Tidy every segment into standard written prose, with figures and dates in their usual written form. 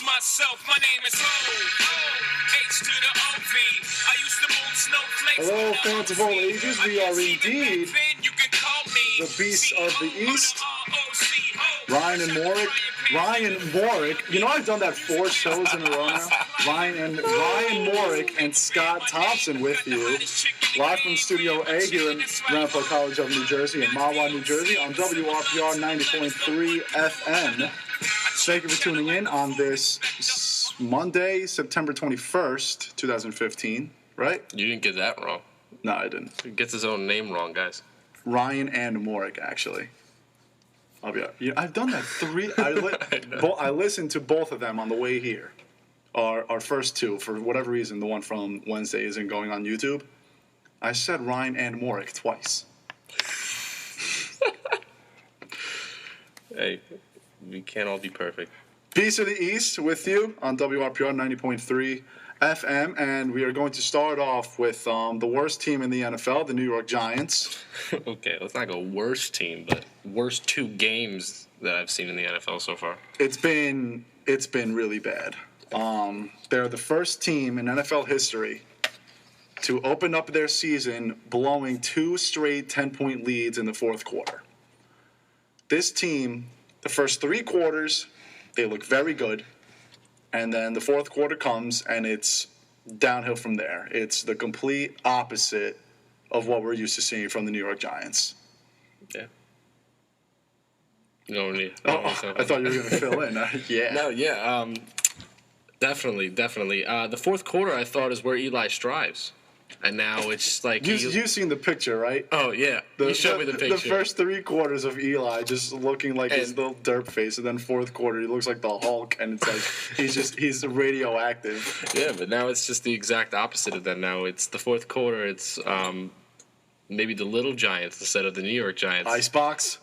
myself, my name is H to the OV. I used to move snowflakes. Hello, fans of all ages. We are indeed the beasts of the East. Ryan and Warwick. You know I've done that 4 shows in a row now. Ryan Warwick and Scott Thompson with you, live from Studio A here in Rampart College of New Jersey in Mahwah, New Jersey on WRPR 90.3 FM. Thank you for tuning in on this Monday, September 21st, 2015. Right? You didn't get that wrong. No, I didn't. He gets his own name wrong, guys. Ryan and Warwick, actually. I've done that 3. I listened to both of them on the way here. Our first 2, for whatever reason, the one from Wednesday isn't going on YouTube. I said Ryan and Warwick twice. Hey, we can't all be perfect. Peace of the East with you on WRPR 90.3 FM, and we are going to start off with the worst team in the NFL, the New York Giants. Okay, let's not go worst team, but worst 2 games that I've seen in the NFL so far. It's been really bad. They're the first team in NFL history to open up their season blowing 2 straight 10-point leads in the fourth quarter. This team, the first 3 quarters, they look very good. And then the fourth quarter comes, and it's downhill from there. It's the complete opposite of what we're used to seeing from the New York Giants. Yeah. No need. I thought you were going to fill in. Yeah. No, yeah. Definitely. The fourth quarter, I thought, is where Eli strives. And now it's like... You've seen the picture, right? Oh, yeah. You showed me the picture. The first 3 quarters of Eli just looking like his little derp face, and then fourth quarter he looks like the Hulk, and it's like he's radioactive. Yeah, but now it's just the exact opposite of that. Now it's the fourth quarter, it's maybe the little Giants instead of the New York Giants. Icebox.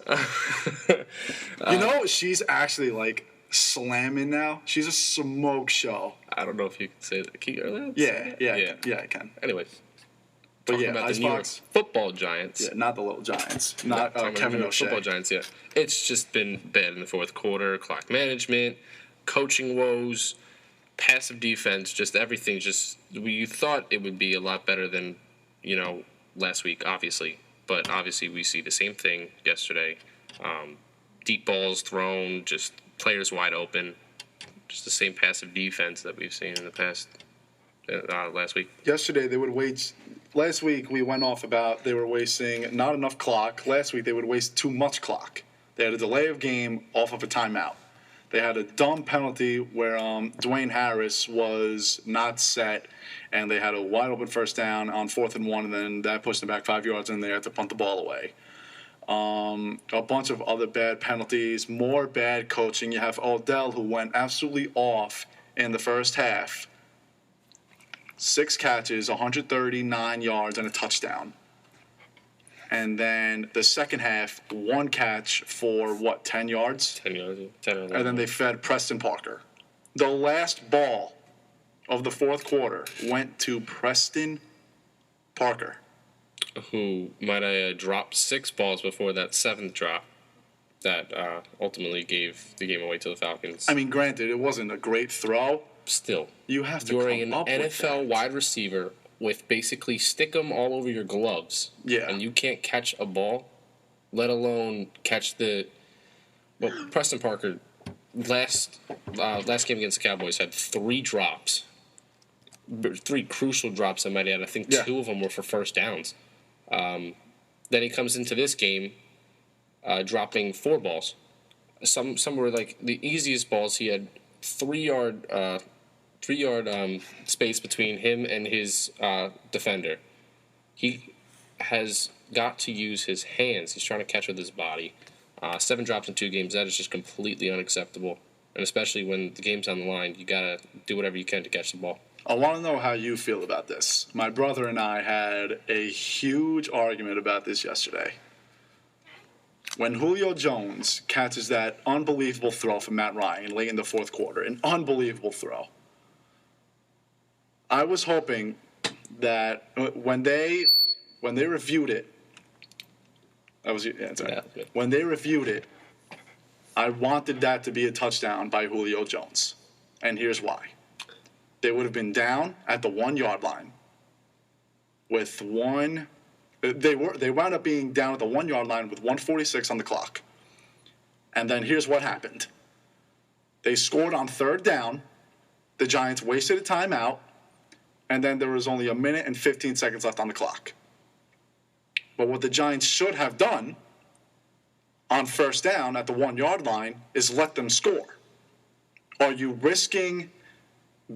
She's actually like slamming now. She's a smoke show. I don't know if you can say that. Can you hear that? Yeah, I can. Anyways. But talking about the New York football Giants. Yeah, not the little Giants. Not Kevin O'Shea. Football Giants, yeah. It's just been bad in the fourth quarter. Clock management, coaching woes, passive defense, just everything. You thought it would be a lot better than, last week, obviously. But obviously we see the same thing yesterday. Deep balls thrown, just players wide open. Just the same passive defense that we've seen in the past last week. Yesterday they would wait. Last week we went off about they were wasting not enough clock. Last week they would waste too much clock. They had a delay of game off of a timeout. They had a dumb penalty where Dwayne Harris was not set, and they had a wide open first down on 4th and 1, and then that pushed them back 5 yards, and they had to punt the ball away. A bunch of other bad penalties, more bad coaching. You have Odell, who went absolutely off in the first half. 6 catches, 139 yards, and a touchdown. And then the second half, 1 catch for, 10 yards? 10 yards, 10 or 11. And then they fed Preston Parker. The last ball of the fourth quarter went to Preston Parker, who might have dropped 6 balls before that 7th drop that ultimately gave the game away to the Falcons. I mean, granted, it wasn't a great throw. Still, you have to you're come an up NFL with wide receiver with basically stick 'em all over your gloves. Yeah. And you can't catch a ball, let alone catch Preston Parker, last game against the Cowboys, had 3 drops. 3 crucial drops, I might add. I think 2 of them were for first downs. Then he comes into this game dropping 4 balls. Some were like the easiest balls. He had 3-yard space between him and his defender. He has got to use his hands. He's trying to catch with his body. 7 drops in 2 games. That is just completely unacceptable. And especially when the game's on the line, you got to do whatever you can to catch the ball. I want to know how you feel about this. My brother and I had a huge argument about this yesterday. When Julio Jones catches that unbelievable throw from Matt Ryan late in the fourth quarter, an unbelievable throw, I was hoping that when they reviewed it, when they reviewed it, I wanted that to be a touchdown by Julio Jones. And here's why. They would have been down at the 1 yard line with one. They wound up being down at the 1 yard line with 1:46 on the clock. And then here's what happened. They scored on 3rd down. The Giants wasted a timeout. And then there was only a minute and 15 seconds left on the clock. But what the Giants should have done on 1st down at the 1 yard line is let them score. Are you risking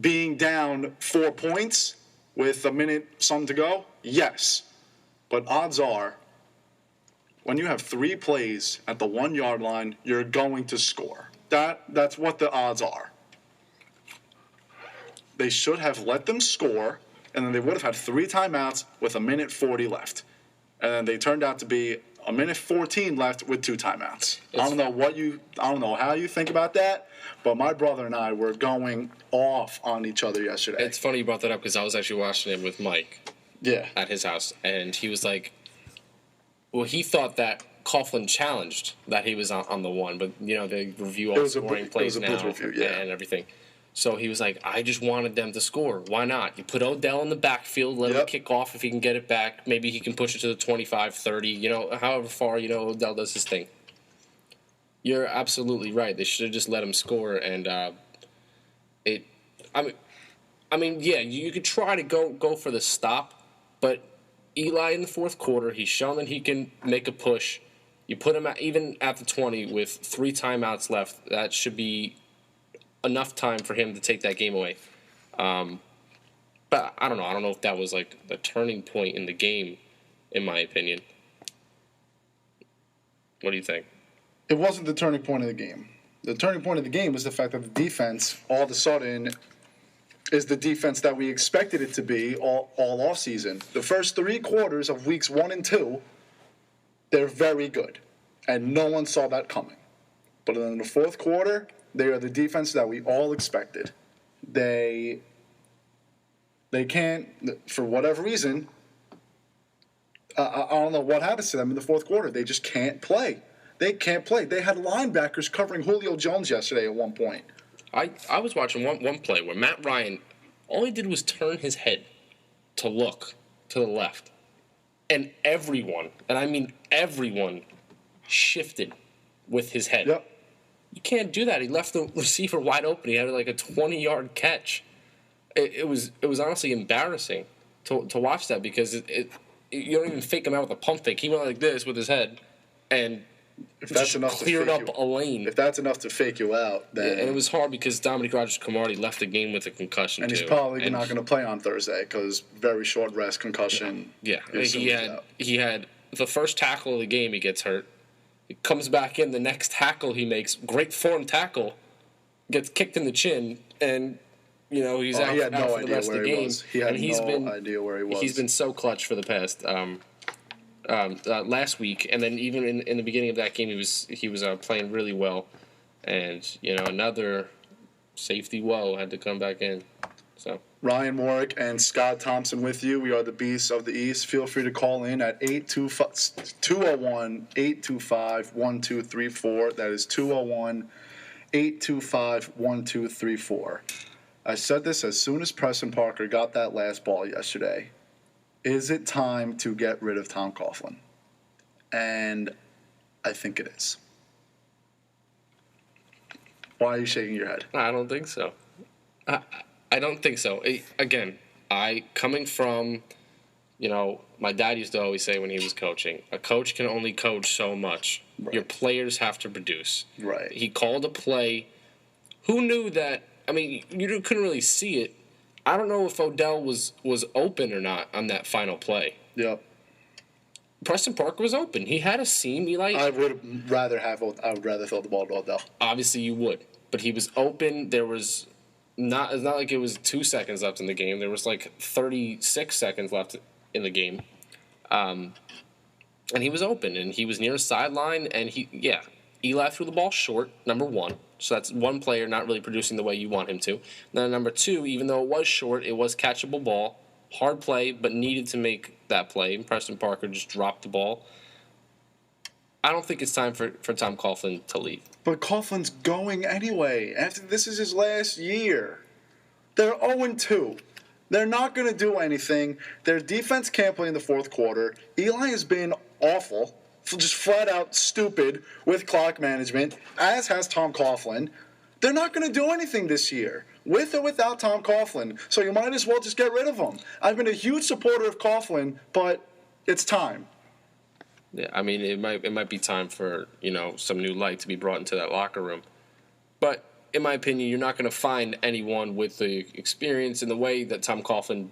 being down 4 points with a minute some to go? Yes. But odds are, when you have 3 plays at the 1 yard line, you're going to score. That's what the odds are. They should have let them score, and then they would have had 3 timeouts with a minute 40 left. And then they turned out to be a minute 14 left with 2 timeouts. I don't know how you think about that, but my brother and I were going off on each other yesterday. It's funny you brought that up because I was actually watching it with Mike. Yeah. At his house, and he was like, well, he thought that Coughlin challenged that he was on the 1, but, they review all the scoring plays now and everything. So he was like, I just wanted them to score. Why not? You put Odell in the backfield, let him kick off if he can get it back. Maybe he can push it to the 25, 30, however far, Odell does his thing. You're absolutely right. They should have just let him score, and you could try to go for the stop, but Eli in the 4th quarter, he's shown that he can make a push. You put him even at the 20 with 3 timeouts left. That should be enough time for him to take that game away. But I don't know. I don't know if that was like the turning point in the game, in my opinion. What do you think? It wasn't the turning point of the game. The turning point of the game was the fact that the defense, all of a sudden, is the defense that we expected it to be all offseason. The first 3 quarters of weeks 1 and 2, they're very good. And no one saw that coming. But in the 4th quarter, they are the defense that we all expected. They can't, for whatever reason, I don't know what happens to them in the 4th quarter. They just can't play. They can't play. They had linebackers covering Julio Jones yesterday at one point. I was watching one play where Matt Ryan, all he did was turn his head to look to the left. And everyone, and I mean everyone, shifted with his head. Yep. You can't do that. He left the receiver wide open. He had like a 20-yard catch. It was honestly embarrassing to watch that because you don't even fake him out with a pump fake. He went like this with his head and If that's enough cleared to up a lane. If that's enough to fake you out, then and it was hard because Dominic Rodgers-Cromartie left the game with a concussion and too. he's probably not going to play on Thursday because very short rest, concussion. Yeah, he had the first tackle of the game. He gets hurt. He comes back in. The next tackle he makes, great form tackle, gets kicked in the chin, and he's out for the rest of the game. He had no idea where he was. He's been so clutch for the past last week, and then even in the beginning of that game, he was playing really well, and another safety woe had to come back in. So Ryan Warwick and Scott Thompson with you. We are the Beasts of the East. Feel free to call in at 201-825-1234. That is 201-825-1234. I said this as soon as Preston Parker got that last ball yesterday. Is it time to get rid of Tom Coughlin? And I think it is. Why are you shaking your head? I don't think so. I don't think so. Again, coming from, my dad used to always say when he was coaching, a coach can only coach so much. Right. Your players have to produce. Right. He called a play. Who knew that? I mean, you couldn't really see it. I don't know if Odell was open or not on that final play. Yep. Preston Parker was open. He had a seam. I would rather throw the ball to Odell. Obviously, you would, but he was open. There was it's not like it was 2 seconds left in the game. There was like 36 seconds left in the game, and he was open and he was near the sideline. And Eli threw the ball short. Number 1. So that's one player not really producing the way you want him to. Then number 2, even though it was short, it was catchable ball. Hard play, but needed to make that play. And Preston Parker just dropped the ball. I don't think it's time for Tom Coughlin to leave. But Coughlin's going anyway. After this is his last year. They're 0-2. They're not going to do anything. Their defense can't play in the fourth quarter. Eli has been awful, just flat out stupid with clock management, as has Tom Coughlin. They're not going to do anything this year, with or without Tom Coughlin. So you might as well just get rid of him. I've been a huge supporter of Coughlin, but it's time. Yeah, I mean, it might be time for, some new light to be brought into that locker room. But in my opinion, you're not going to find anyone with the experience in the way that Tom Coughlin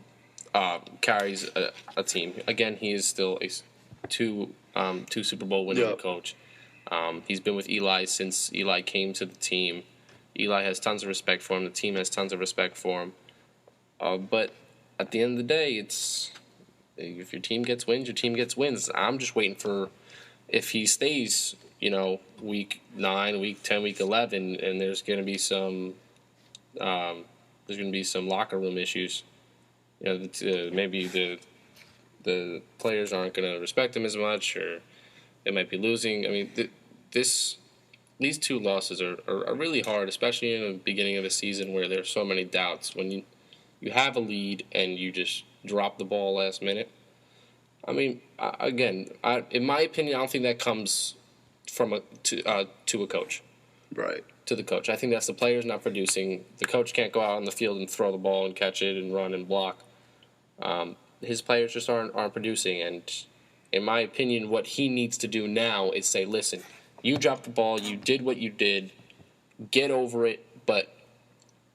carries a team. Again, he is still a two Super Bowl winning coach. He's been with Eli since Eli came to the team. Eli has tons of respect for him. The team has tons of respect for him. But at the end of the day, if your team gets wins, your team gets wins. I'm just waiting for if he stays, week 9, week 10, week 11, and there's going to be some locker room issues. Maybe the players aren't going to respect him as much, or they might be losing. I mean, these 2 losses are really hard, especially in the beginning of a season where there's so many doubts. When you have a lead and you just drop the ball last minute. I mean, in my opinion, I don't think that comes from to a coach. Right. To the coach. I think that's the players not producing. The coach can't go out on the field and throw the ball and catch it and run and block. His players just aren't producing. And in my opinion, what he needs to do now is say, listen, you dropped the ball. You did what you did. Get over it. But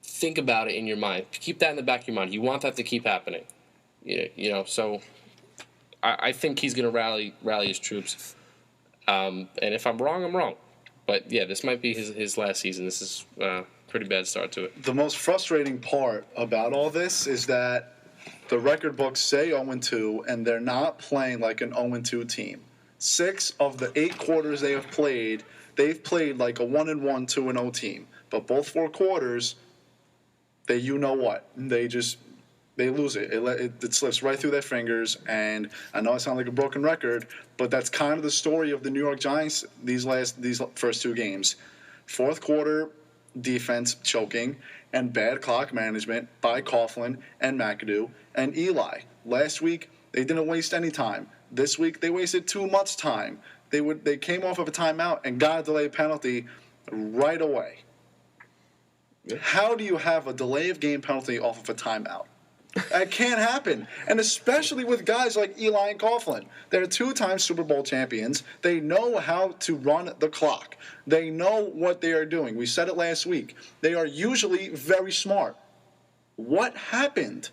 think about it in your mind. Keep that in the back of your mind. You want that to keep happening. So I think he's going to rally his troops. And if I'm wrong, I'm wrong. But, yeah, this might be his last season. This is a pretty bad start to it. The most frustrating part about all this is that the record books say 0-2, and they're not playing like an 0-2 team. 6 of the 8 quarters they have played, they've played like a 1-1, 2-0 team. But both 4 quarters, they lose it. It slips right through their fingers, and I know I sound like a broken record, but that's kind of the story of the New York Giants these first 2 games. Fourth quarter defense choking and bad clock management by Coughlin and McAdoo and Eli. Last week, they didn't waste any time. This week, they wasted too much time. They came off of a timeout and got a delay penalty right away. Yeah. How do you have a delay of game penalty off of a timeout? That can't happen. And especially with guys like Eli and Coughlin. They're 2-time Super Bowl champions. They know how to run the clock. They know what they are doing. We said it last week. They are usually very smart. What happened?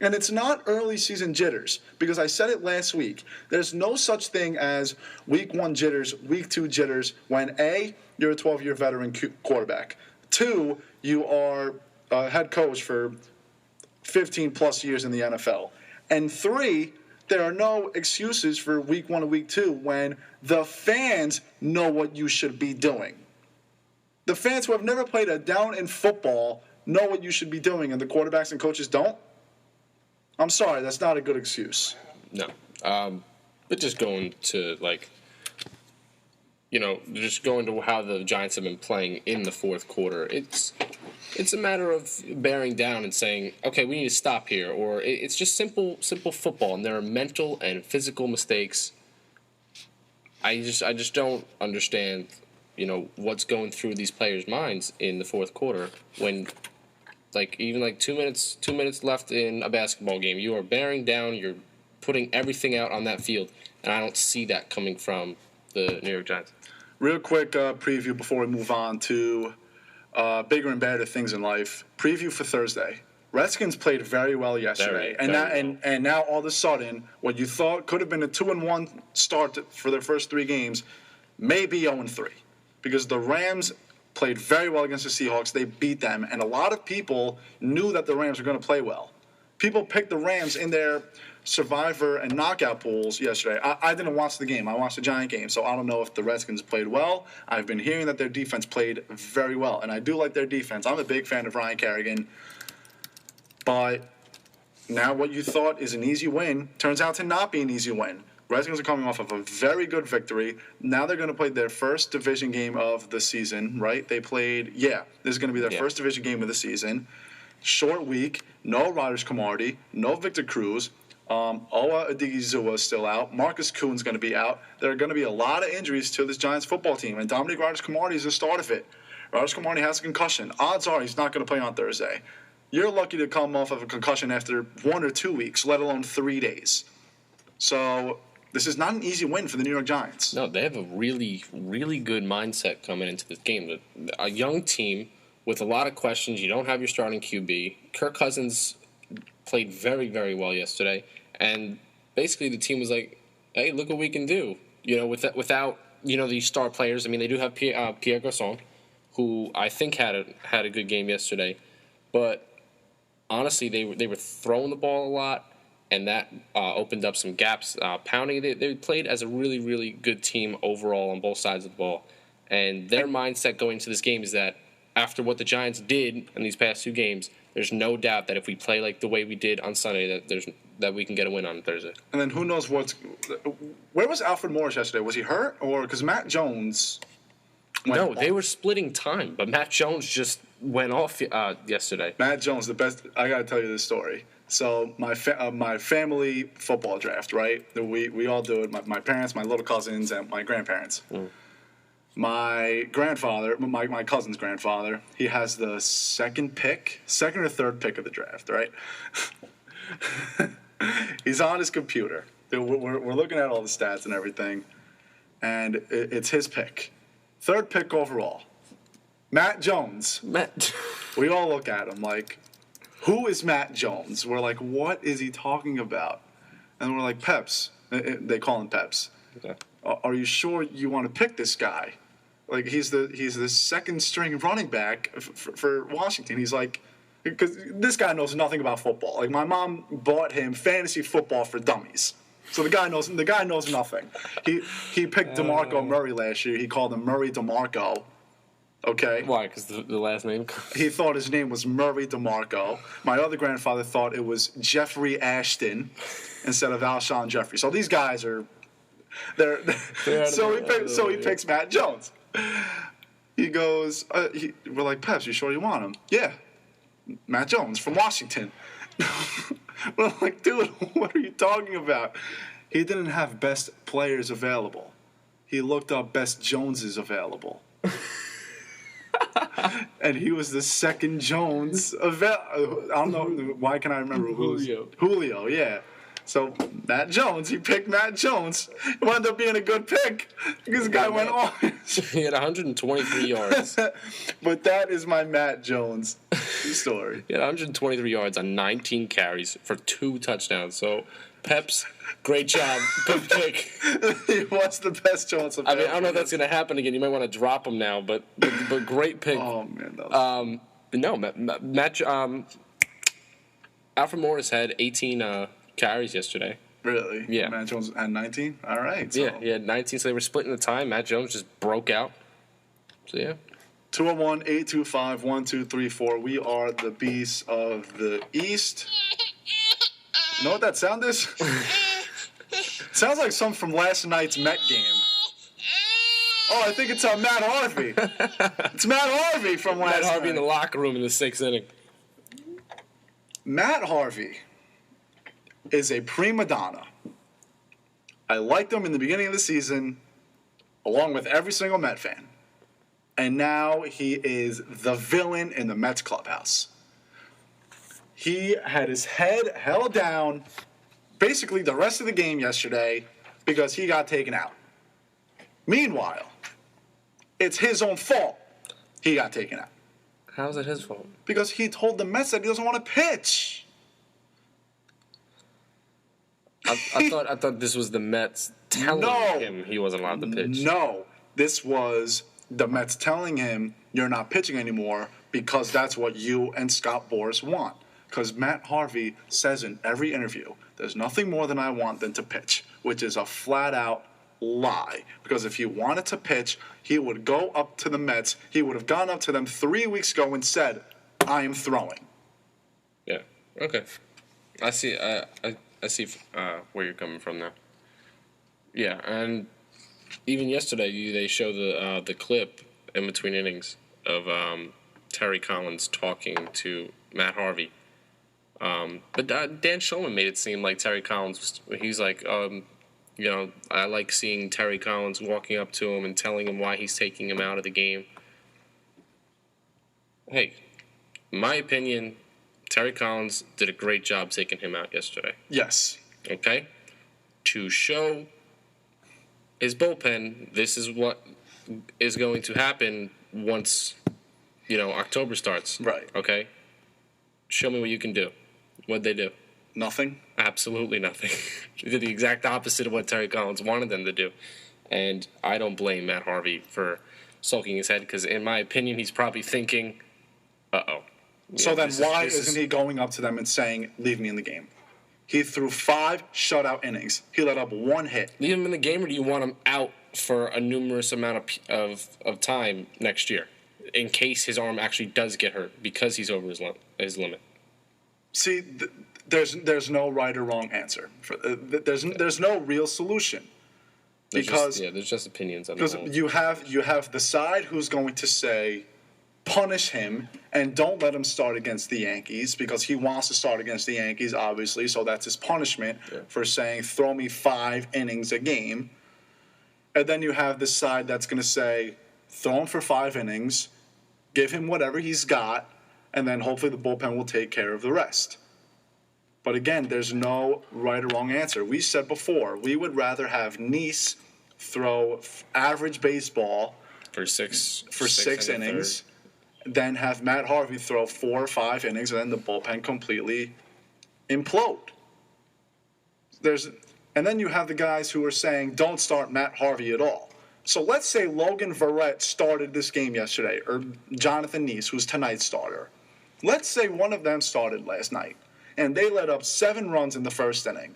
And it's not early season jitters, because I said it last week. There's no such thing as week 1 jitters, week 2 jitters, when A, you're a 12-year veteran quarterback. 2, you are a head coach for 15-plus years in the NFL. And 3, there are no excuses for week 1 and week 2 when the fans know what you should be doing. The fans who have never played a down in football know what you should be doing, and the quarterbacks and coaches don't. I'm sorry, that's not a good excuse. No. But just going to, just going to how the Giants have been playing in the fourth quarter, it's a matter of bearing down and saying, okay, we need to stop here. Or it's just simple football, and there are mental and physical mistakes. I just don't understand, what's going through these players' minds in the fourth quarter when, even 2 minutes left in a basketball game, you are bearing down, you're putting everything out on that field, and I don't see that coming from the New York Giants. Real quick preview before we move on to bigger and better things in life. Preview for Thursday. Redskins played very well yesterday, and now all of a sudden, what you thought could have been a 2-1 start for their first 3 games, may be 0-3, because the Rams played very well against the Seahawks. They beat them, and a lot of people knew that the Rams were going to play well. People picked the Rams in their survivor and knockout pools yesterday. I didn't watch the game. I watched the Giant game, so I don't know if the Redskins played well. I've been hearing that their defense played very well, and I do like their defense. I'm a big fan of Ryan Kerrigan. But now what you thought is an easy win turns out to not be an easy win. Redskins are coming off of a very good victory. Now they're going to play their first division game of the season, right? This is going to be their first division game of the season. Short week, no Rodgers Cromartie, no Victor Cruz. Owa Odigizua is still out. Marcus Kuhn's going to be out. There are going to be a lot of injuries to this Giants football team, and Dominic Rodgers Cromartie is the start of it. Rodgers Cromartie has a concussion. Odds are he's not going to play on Thursday. You're lucky to come off of a concussion after 1 or 2 weeks, let alone 3 days. So this is not an easy win for the New York Giants. No, they have a really, really good mindset coming into this game. A young team with a lot of questions. You don't have your starting QB. Kirk Cousins played very, very well yesterday, and basically the team was like, "Hey, look what we can do." Without these star players. I mean, they do have Pierre Garçon, who I think had a good game yesterday, but honestly, they were throwing the ball a lot, and that opened up some gaps. Pounding, they played as a really, really good team overall on both sides of the ball, and their mindset going into this game is that after what the Giants did in these past 2 games, there's no doubt that if we play like the way we did on Sunday, that we can get a win on Thursday. And then who knows where was Alfred Morris yesterday? Was he hurt, or because Matt Jones? No, they were splitting time, but Matt Jones just went off yesterday. Matt Jones, the best. I gotta tell you this story. So my family football draft, right? We all do it. My parents, my little cousins, and my grandparents. My grandfather, my cousin's grandfather, he has the second or third pick of the draft, right? He's on his computer. We're looking at all the stats and everything, and it's his pick. 3rd pick overall. Matt Jones. We all look at him like, who is Matt Jones? We're like, what is he talking about? And we're like, Peps. They call him Peps. Okay. Are you sure you want to pick this guy? Like, he's the second string running back for Washington. He's like, because this guy knows nothing about football. Like, my mom bought him fantasy football for dummies. So the guy knows nothing. He picked DeMarco Murray last year. He called him Murray DeMarco. Okay. Why? Because the last name. He thought his name was Murray DeMarco. My other grandfather thought it was Jeffrey Ashton instead of Alshon Jeffrey. So these guys are. So he picks Matt Jones. He goes, we're like, Peps, you sure you want him? Yeah. Matt Jones from Washington. We're like, dude, what are you talking about? He didn't have best players available. He looked up best Joneses available. And he was the second Jones available. I don't know. Why can I remember? Julio, yeah. So Matt Jones, he picked Matt Jones. It wound up being a good pick because the guy went off. He had 123 yards. But that is my Matt Jones story. He had 123 yards on 19 carries for 2 touchdowns. So, Peps, great job. Good pick. He was the best Jones I've I mean, I don't know if that's going to happen again. You might want to drop him now, but great pick. Oh, man. That was Matt Alfred Morris had 18 carries yesterday. Really? Yeah. Matt Jones had 19? All right. So. Yeah, he had 19, so they were splitting the time. Matt Jones just broke out. So, yeah. 201-825-1234. We are the beasts of the East. You know what that sound is? Sounds like something from last night's Met game. Oh, I think it's Matt Harvey. It's Matt Harvey from last night. Matt Harvey in the locker room in the 6th inning. Matt Harvey is a prima donna. I liked him in the beginning of the season, along with every single Met fan. And now he is the villain in the Mets clubhouse. He had his head held down basically the rest of the game yesterday because he got taken out. Meanwhile, it's his own fault he got taken out. How is it his fault? Because he told the Mets that he doesn't want to pitch. I thought this was the Mets telling him he wasn't allowed to pitch. No, this was the Mets telling him you're not pitching anymore because that's what you and Scott Boras want. Because Matt Harvey says in every interview, there's nothing more than I want than to pitch, which is a flat-out lie. Because if he wanted to pitch, he would go up to the Mets. He would have gone up to them 3 weeks ago and said, I am throwing. Yeah, okay. I see. I see where you're coming from now. Yeah, and even yesterday they show the clip in between innings of Terry Collins talking to Matt Harvey. But Dan Shulman made it seem like Terry Collins he's like, I like seeing Terry Collins walking up to him and telling him why he's taking him out of the game. Hey, in my opinion, Terry Collins did a great job taking him out yesterday. Yes. Okay? To show his bullpen, this is what is going to happen once, October starts. Right. Okay? Show me what you can do. What'd they do? Nothing. Absolutely nothing. They did the exact opposite of what Terry Collins wanted them to do. And I don't blame Matt Harvey for sulking his head because, in my opinion, he's probably thinking, uh-oh. So then why isn't he going up to them and saying, leave me in the game? He threw 5 shutout innings. He let up 1 hit. Leave him in the game, or do you want him out for a numerous amount of time next year in case his arm actually does get hurt because he's over his limit? See, there's no right or wrong answer. There's no real solution. Because there's just opinions on because the whole. you have the side who's going to say punish him and don't let him start against the Yankees because he wants to start against the Yankees, obviously, so that's his punishment for saying throw me 5 innings a game. And then you have this side that's going to say throw him for 5 innings, give him whatever he's got, and then hopefully the bullpen will take care of the rest. But again, there's no right or wrong answer. We said before, we would rather have Nice throw average baseball for six innings than have Matt Harvey throw 4 or 5 innings and then the bullpen completely implode. And then you have the guys who are saying don't start Matt Harvey at all. So let's say Logan Verrett started this game yesterday, or Jonathan Nice, who's tonight's starter. Let's say one of them started last night, and they let up 7 runs in the first inning.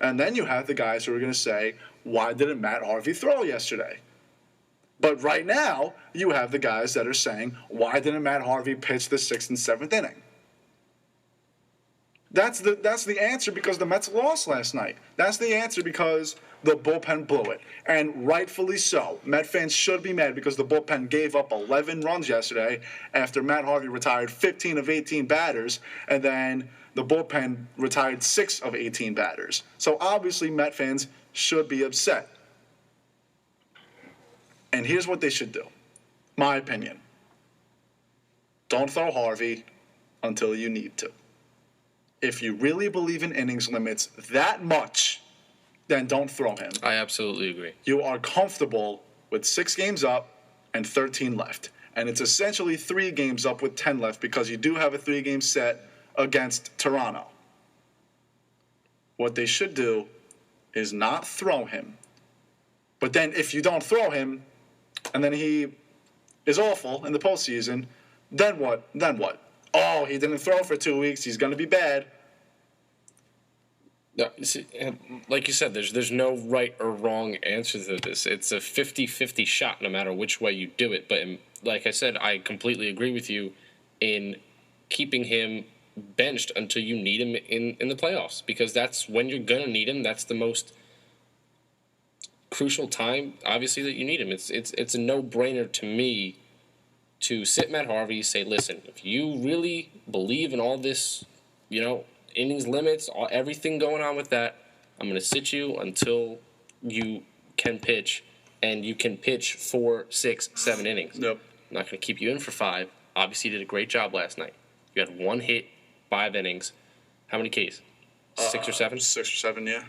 And then you have the guys who are going to say, why didn't Matt Harvey throw yesterday? But right now, you have the guys that are saying, why didn't Matt Harvey pitch the 6th and 7th inning? That's the answer because the Mets lost last night. That's the answer because the bullpen blew it. And rightfully so. Met fans should be mad because the bullpen gave up 11 runs yesterday after Matt Harvey retired 15 of 18 batters, and then the bullpen retired 6 of 18 batters. So obviously Met fans should be upset. And here's what they should do. My opinion. Don't throw Harvey until you need to. If you really believe in innings limits that much, then don't throw him. I absolutely agree. You are comfortable with 6 games up and 13 left. And it's essentially 3 games up with 10 left because you do have a 3-game set against Toronto. What they should do is not throw him. But then if you don't throw him, and then he is awful in the postseason, then what? Oh, he didn't throw for 2 weeks. He's going to be bad. No, see, like you said, there's no right or wrong answer to this. It's a 50-50 shot no matter which way you do it. But like I said, I completely agree with you in keeping him benched until you need him in the playoffs because that's when you're going to need him. That's the most crucial time, obviously, that you need him. It's a no-brainer to me to sit Matt Harvey, say, listen, if you really believe in all this, innings limits, everything going on with that, I'm going to sit you until you can pitch, and you can pitch 4, 6, 7 innings. Yep. I'm not going to keep you in for 5. Obviously, you did a great job last night. You had 1 hit, 5 innings. How many Ks? 6 or 7? 6 or 7, yeah.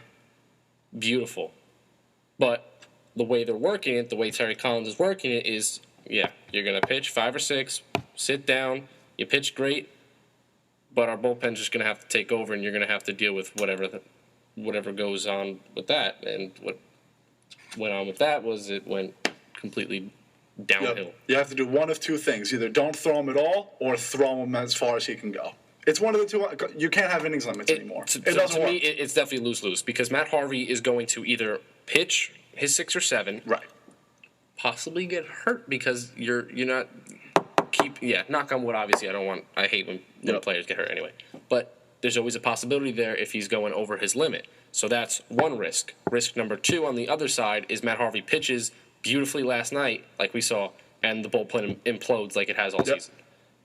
Beautiful. But the way they're working it, the way Terry Collins is working it is, you're going to pitch 5 or 6, sit down, you pitch great, but our bullpen's just going to have to take over, and you're going to have to deal with whatever goes on with that. And what went on with that was it went completely downhill. Yep. You have to do one of 2 things. Either don't throw him at all or throw him as far as he can go. It's one of the 2. You can't have innings limits anymore. To me, it's definitely lose-lose because Matt Harvey is going to either pitch his 6 or 7. Right. Possibly get hurt because you're not knock on wood. Obviously, I hate when players get hurt anyway. But there's always a possibility there if he's going over his limit. So that's one risk. Risk number 2 on the other side is Matt Harvey pitches beautifully last night, like we saw, and the bullpen implodes like it has all season.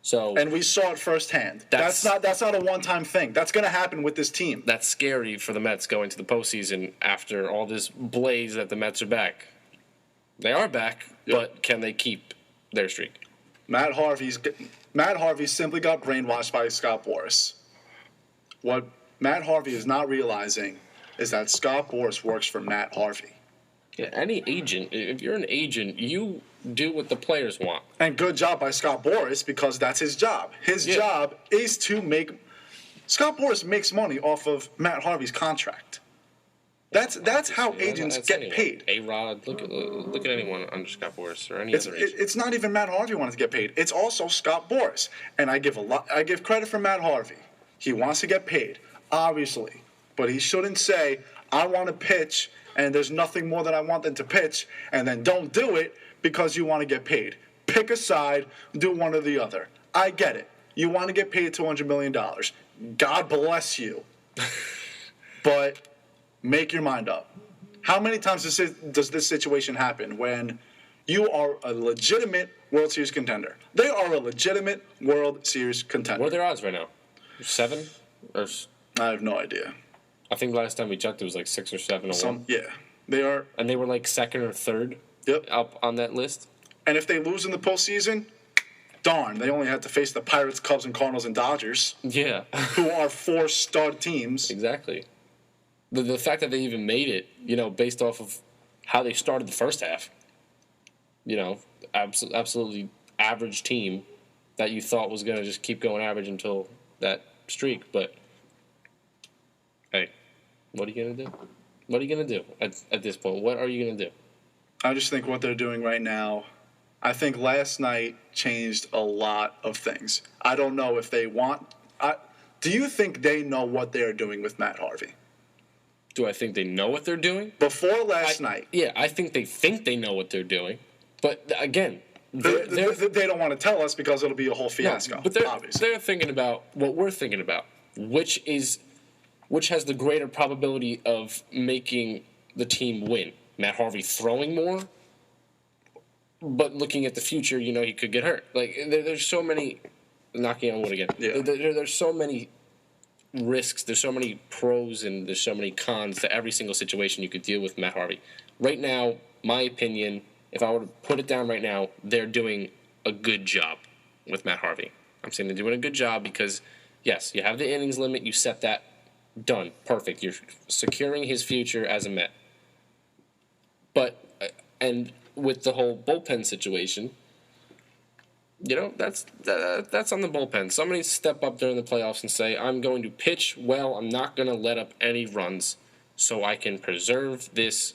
So And we saw it firsthand. That's not a one-time thing. That's going to happen with this team. that's scary for the Mets going to the postseason after all this blaze that the Mets are back. They are back, but can they keep their streak? Matt Harvey simply got brainwashed by Scott Boras. What Matt Harvey is not realizing is that Scott Boras works for Matt Harvey. Yeah, any agent, if you're an agent, you do what the players want. And good job by Scott Boras because that's his job. His job is to make. Scott Boras makes money off of Matt Harvey's contract. That's how agents get anyone. paid. A-Rod, look at anyone under Scott Boras or any other agent. It's not even Matt Harvey wanting to get paid. It's also Scott Boras. And I give credit for Matt Harvey. He wants to get paid, obviously. But he shouldn't say, I want to pitch and there's nothing more that I want than to pitch, and then don't do it because you want to get paid. Pick a side, do one or the other. I get it. You want to get paid $200 million. God bless you. But make your mind up. How many times does this situation happen when you are a legitimate World Series contender? They are a legitimate World Series contender. What are their odds right now? 7? Or I have no idea. I think last time we checked it was like 6 or 7 or 1. Yeah, they are. And they were like 2nd or 3rd up on that list. And if they lose in the postseason, darn, they only had to face the Pirates, Cubs, and Cardinals and Dodgers, Yeah. who are 4 stud teams. Exactly. The fact that they even made it, based off of how they started the first half, absolutely average team that you thought was going to just keep going average until that streak. But, hey, what are you going to do? What are you going to do at this point? What are you going to do? I just think what they're doing right now, I think last night changed a lot of things. I don't know if they want. Do you think they know what they're doing with Matt Harvey? Do I think they know what they're doing? Before last night. Yeah, I think they know what they're doing. But again, They don't want to tell us because it'll be a whole fiasco. But they're thinking about what we're thinking about, which has the greater probability of making the team win. Matt Harvey throwing more, but looking at the future, he could get hurt. Like there's so many, knocking on wood again. Yeah. There's so many risks. There's so many pros and there's so many cons to every single situation you could deal with Matt Harvey. Right now, my opinion, if I were to put it down right now, they're doing a good job with Matt Harvey. I'm saying they're doing a good job because, yes, you have the innings limit. You set that. Done. Perfect. You're securing his future as a Met. But, and with the whole bullpen situation, that's on the bullpen. Somebody step up during the playoffs and say, I'm going to pitch well. I'm not going to let up any runs so I can preserve this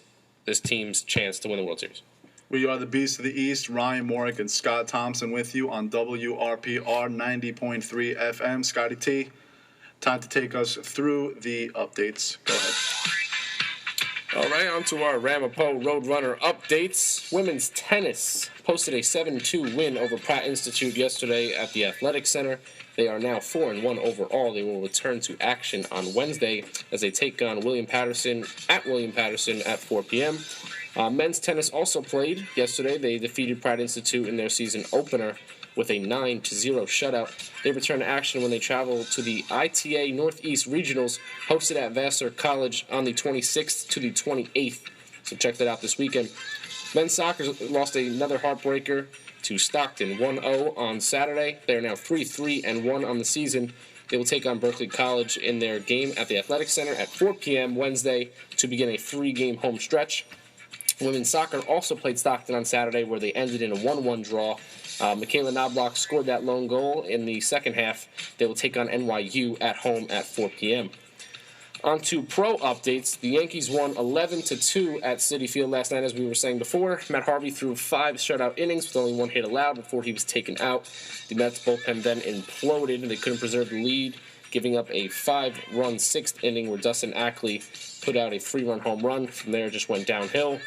team's chance to win the World Series. We are the Beast of the East, Ryan Morick and Scott Thompson with you on WRPR 90.3 FM. Scotty T, time to take us through the updates. Go ahead. All right, on to our Ramapo Roadrunner updates. Women's tennis posted a 7-2 win over Pratt Institute yesterday at the Athletic Center. They are now 4-1 overall. They will return to action on Wednesday as they take on William Patterson at 4 p.m. Men's tennis also played yesterday. They defeated Pratt Institute in their season opener with a 9-0 shutout. They return to action when they travel to the ITA Northeast Regionals hosted at Vassar College on the 26th to the 28th. So check that out this weekend. Men's soccer lost another heartbreaker to Stockton 1-0 on Saturday. They are now 3-1 on the season. They will take on Berkeley College in their game at the Athletic Center at 4 p.m. Wednesday to begin a 3-game home stretch. Women's soccer also played Stockton on Saturday where they ended in a 1-1 draw. Michaela Knobloch scored that lone goal in the second half. They will take on NYU at home at 4 p.m. On to pro updates. The Yankees won 11-2 at Citi Field last night, as we were saying before. Matt Harvey threw 5 shutout innings with only 1 hit allowed before he was taken out. The Mets bullpen then imploded, and they couldn't preserve the lead, giving up a 5-run 6th inning where Dustin Ackley put out a 3-run home run. From there, it just went downhill.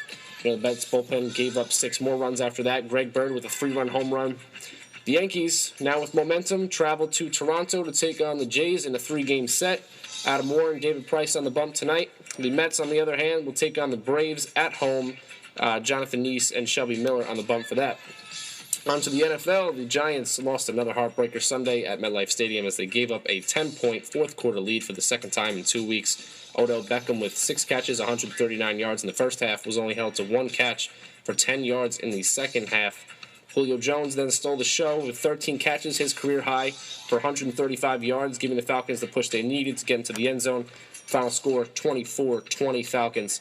The Mets bullpen gave up 6 more runs after that. Greg Bird with a 3-run home run. The Yankees, now with momentum, traveled to Toronto to take on the Jays in a 3-game set. Adam Moore and David Price on the bump tonight. The Mets, on the other hand, will take on the Braves at home. Jonathan Neese and Shelby Miller on the bump for that. On to the NFL, the Giants lost another heartbreaker Sunday at MetLife Stadium as they gave up a 10-point fourth-quarter lead for the second time in 2 weeks. Odell Beckham, with 6 catches, 139 yards in the first half, was only held to 1 catch for 10 yards in the second half. Julio Jones then stole the show with 13 catches, his career high, for 135 yards, giving the Falcons the push they needed to get into the end zone. Final score, 24-20 Falcons.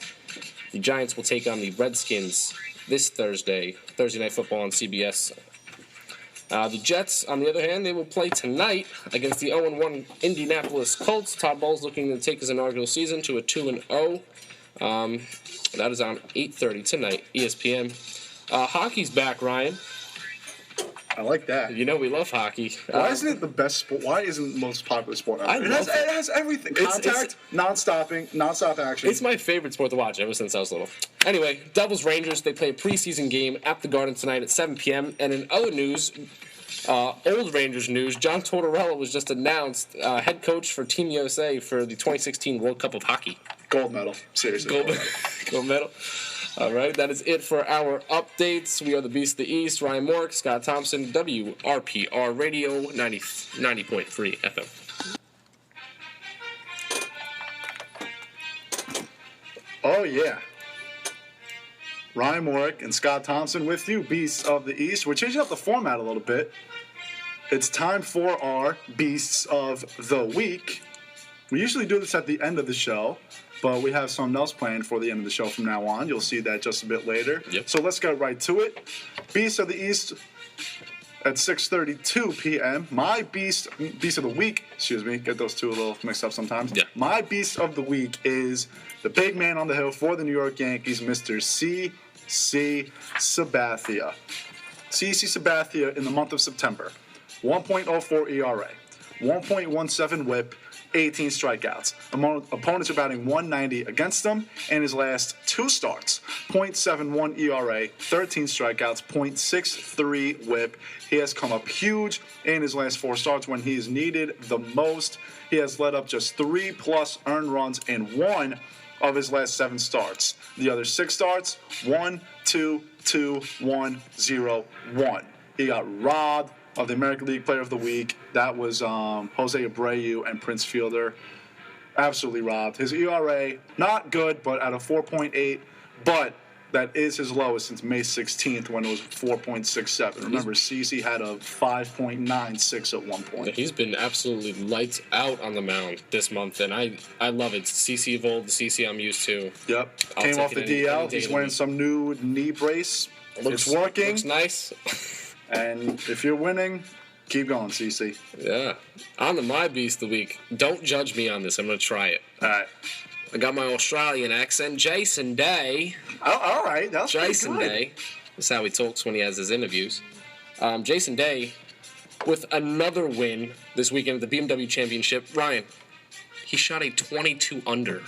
The Giants will take on the Redskins this Thursday Night Football on CBS. The Jets, on the other hand, they will play tonight against the 0-1 Indianapolis Colts. Todd Bowles looking to take his inaugural season to a 2-0. That is on 8:30 tonight, ESPN. Hockey's back, Ryan. I like that. You know we love hockey. Why isn't it the best sport? Why isn't it the most popular sport ever? It has everything. Contact, non-stop action. It's my favorite sport to watch ever since I was little. Anyway, Devils Rangers, they play a preseason game at the Garden tonight at 7 p.m. And in other news, old Rangers news, John Tortorella was just announced head coach for Team USA for the 2016 World Cup of Hockey. Gold medal. Seriously. Gold medal. All right, that is it for our updates. We are the Beast of the East. Ryan Mork, Scott Thompson, WRPR Radio, 90.3 FM. Oh, yeah. Ryan Mork and Scott Thompson with you, Beasts of the East. We're changing up the format a little bit. It's time for our Beasts of the Week. We usually do this at the end of the show, but we have something else planned for the end of the show from now on. You'll see that just a bit later. Yep. So let's get right to it. Beast of the East at 6:32 p.m. My Beast of the Week, get those two a little mixed up sometimes. Yeah. My Beast of the Week is the big man on the hill for the New York Yankees, Mr. CC Sabathia. CC Sabathia in the month of September. 1.04 ERA, 1.17 WHIP, 18 strikeouts. Opponents are batting 190 against him in his last 2 starts. 0.71 ERA, 13 strikeouts, 0.63 WHIP. He has come up huge in his last 4 starts when he is needed the most. He has led up just 3+ earned runs in 1 of his last 7 starts. The other 6 starts, 1, 2, 2, 1, 0, 1. He got robbed of the American League Player of the Week. That was Jose Abreu and Prince Fielder. Absolutely robbed. His ERA, not good, but at a 4.8. But that is his lowest since May 16th when it was 4.67. Remember, CC had a 5.96 at one point. He's been absolutely lights out on the mound this month, and I love it. CC of old, the CC I'm used to. Yep. Came off the DL. He's wearing some new knee brace. It's working. Looks nice. And if you're winning, keep going, CC. Yeah. On to my Beast of the Week. Don't judge me on this. I'm going to try it. All right. I got my Australian accent. Jason Day. Oh, all right. That's Jason pretty good. Day. That's how he talks when he has his interviews. Jason Day, with another win this weekend at the BMW Championship. Ryan, he shot a 22 under.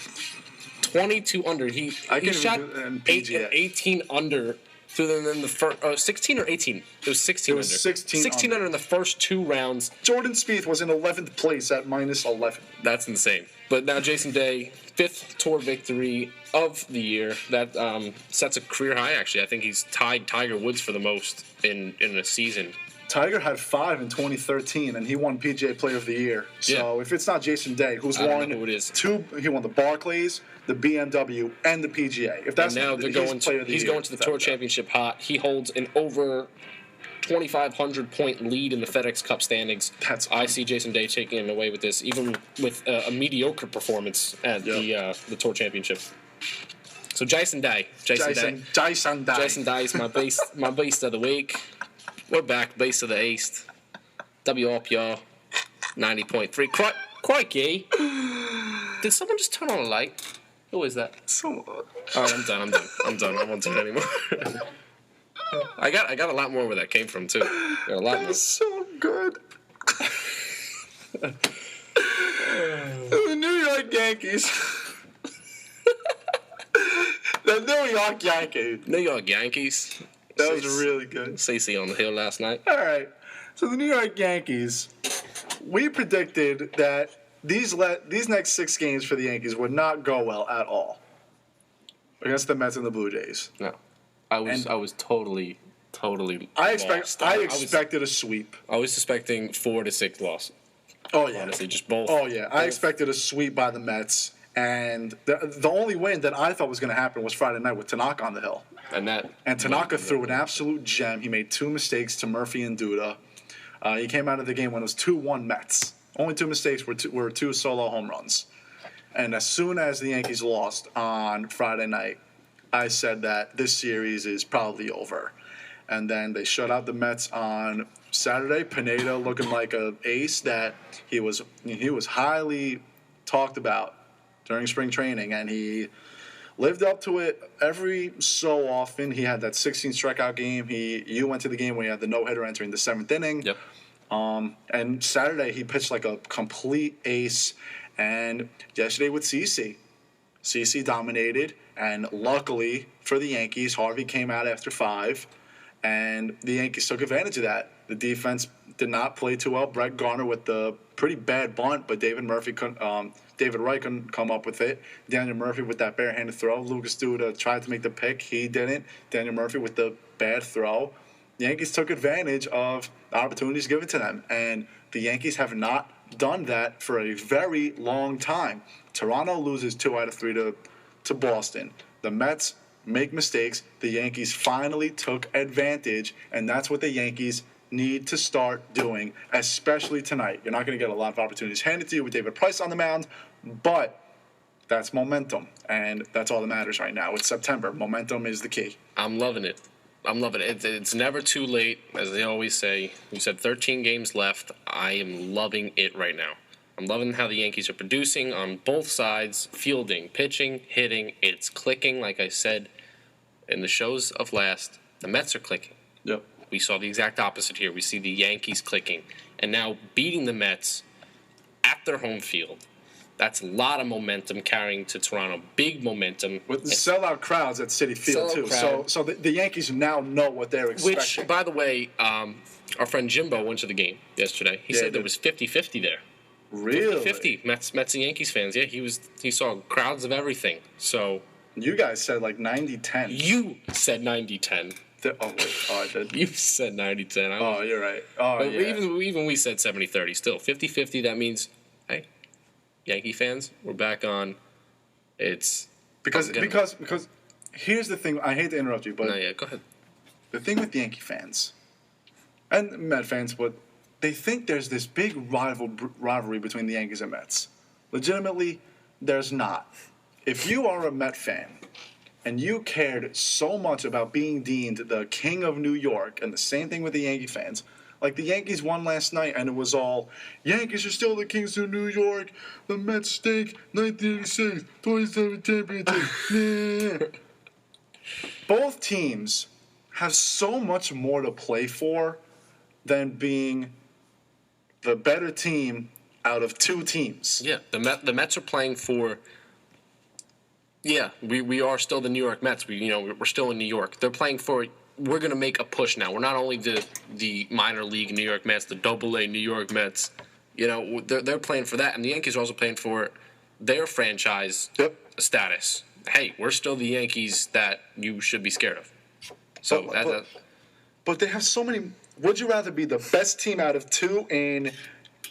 22 under. He shot 18 under. In the first, 16 or 18? It was 16 under. 16 under in the first 2 rounds. Jordan Spieth was in 11th place at -11. That's insane. But now Jason Day, 5th Tour victory of the year. That sets a career high, actually. I think he's tied Tiger Woods for the most in a season. Tiger had 5 in 2013, and he won PGA Player of the Year. So if it's not Jason Day, who's won who it is. 2, he won the Barclays, the BMW, and the PGA. If that's and now they're going to, he's going to the Tour Championship hot. He holds an over 2,500 point lead in the FedEx Cup standings. I see Jason Day taking it away with this, even with a mediocre performance at the Tour Championship. So Jason Day. Jason Day is my beast of the week. We're back, Beast of the East. WRPR 90.3. Crikey. Did someone just turn on a light? Who is that? Someone. All right, I'm done. I won't do it anymore. I got a lot more where that came from, too. Got a lot more. That's so good. The New York Yankees. The New York Yankees. New York Yankees. That was really good. CC on the hill last night. All right. So the New York Yankees, we predicted that these next 6 games for the Yankees would not go well at all against the Mets and the Blue Jays. No, I was totally I lost. expected a sweep. I was suspecting 4 to 6 loss. Oh yeah, Honestly, just both. Oh yeah, I both. expected a sweep by the Mets, and the only win that I thought was going to happen was Friday night with Tanaka on the hill. And Tanaka threw an absolute gem. He made 2 mistakes to Murphy and Duda. He came out of the game when it was 2-1 Mets. Only 2 mistakes were 2 solo home runs. And as soon as the Yankees lost on Friday night, I said that this series is probably over. And then they shut out the Mets on Saturday. Pineda looking like an ace that he was highly talked about during spring training, and he lived up to it every so often. He had that 16 strikeout game. You went to the game when he had the no-hitter entering the 7th inning. Yep. And Saturday he pitched like a complete ace. And yesterday with CC dominated. And luckily for the Yankees, Harvey came out after 5. And the Yankees took advantage of that. The defense did not play too well. Brett Garner with the pretty bad bunt, but David Wright couldn't come up with it. Daniel Murphy with that barehanded throw. Lucas Duda tried to make the pick. He didn't. Daniel Murphy with the bad throw. The Yankees took advantage of the opportunities given to them, and the Yankees have not done that for a very long time. Toronto loses 2 out of 3 to Boston. The Mets make mistakes. The Yankees finally took advantage, and that's what the Yankees need to start doing, especially tonight. You're not going to get a lot of opportunities handed to you with David Price on the mound, but that's momentum, and that's all that matters right now. It's September. Momentum is the key. I'm loving it. It's never too late, as they always say. You said 13 games left. I am loving it right now. I'm loving how the Yankees are producing on both sides, fielding, pitching, hitting. It's clicking, like I said in the shows of last. The Mets are clicking. Yep. We saw the exact opposite here. We see the Yankees clicking. And now beating the Mets at their home field. That's a lot of momentum carrying to Toronto. Big momentum. With the sellout crowds at Citi Field, too. Crowd. So the Yankees now know what they're expecting. Which, by the way, our friend Jimbo went to the game yesterday. He said there was 50-50 there. Really? 50 Mets and Yankees fans. Yeah, he saw crowds of everything. So you guys said like 90-10. You said 90-10. Oh, wait. Oh, I did. You said 90-10. Oh, you're right. Oh, but yeah. Even we said 70-30. Still, 50-50, that means, hey, Yankee fans, we're back on. It's because here's the thing. I hate to interrupt you, but go ahead. The thing with Yankee fans and Met fans, but they think there's this big rivalry between the Yankees and Mets. Legitimately, there's not. If you are a Met fan and you cared so much about being deemed the king of New York, and the same thing with the Yankee fans, like the Yankees won last night and it was all, Yankees are still the kings of New York, the Mets stink, 1986, 27 championship. Both teams have so much more to play for than being the better team out of 2 teams. Yeah, the Mets are playing for. Yeah, we are still the New York Mets. We're still in New York. They're playing for. We're going to make a push now. We're not only the minor league New York Mets, the AA New York Mets. They're playing for that, and the Yankees are also playing for their franchise status. Hey, we're still the Yankees that you should be scared of. So but they have so many. Would you rather be the best team out of 2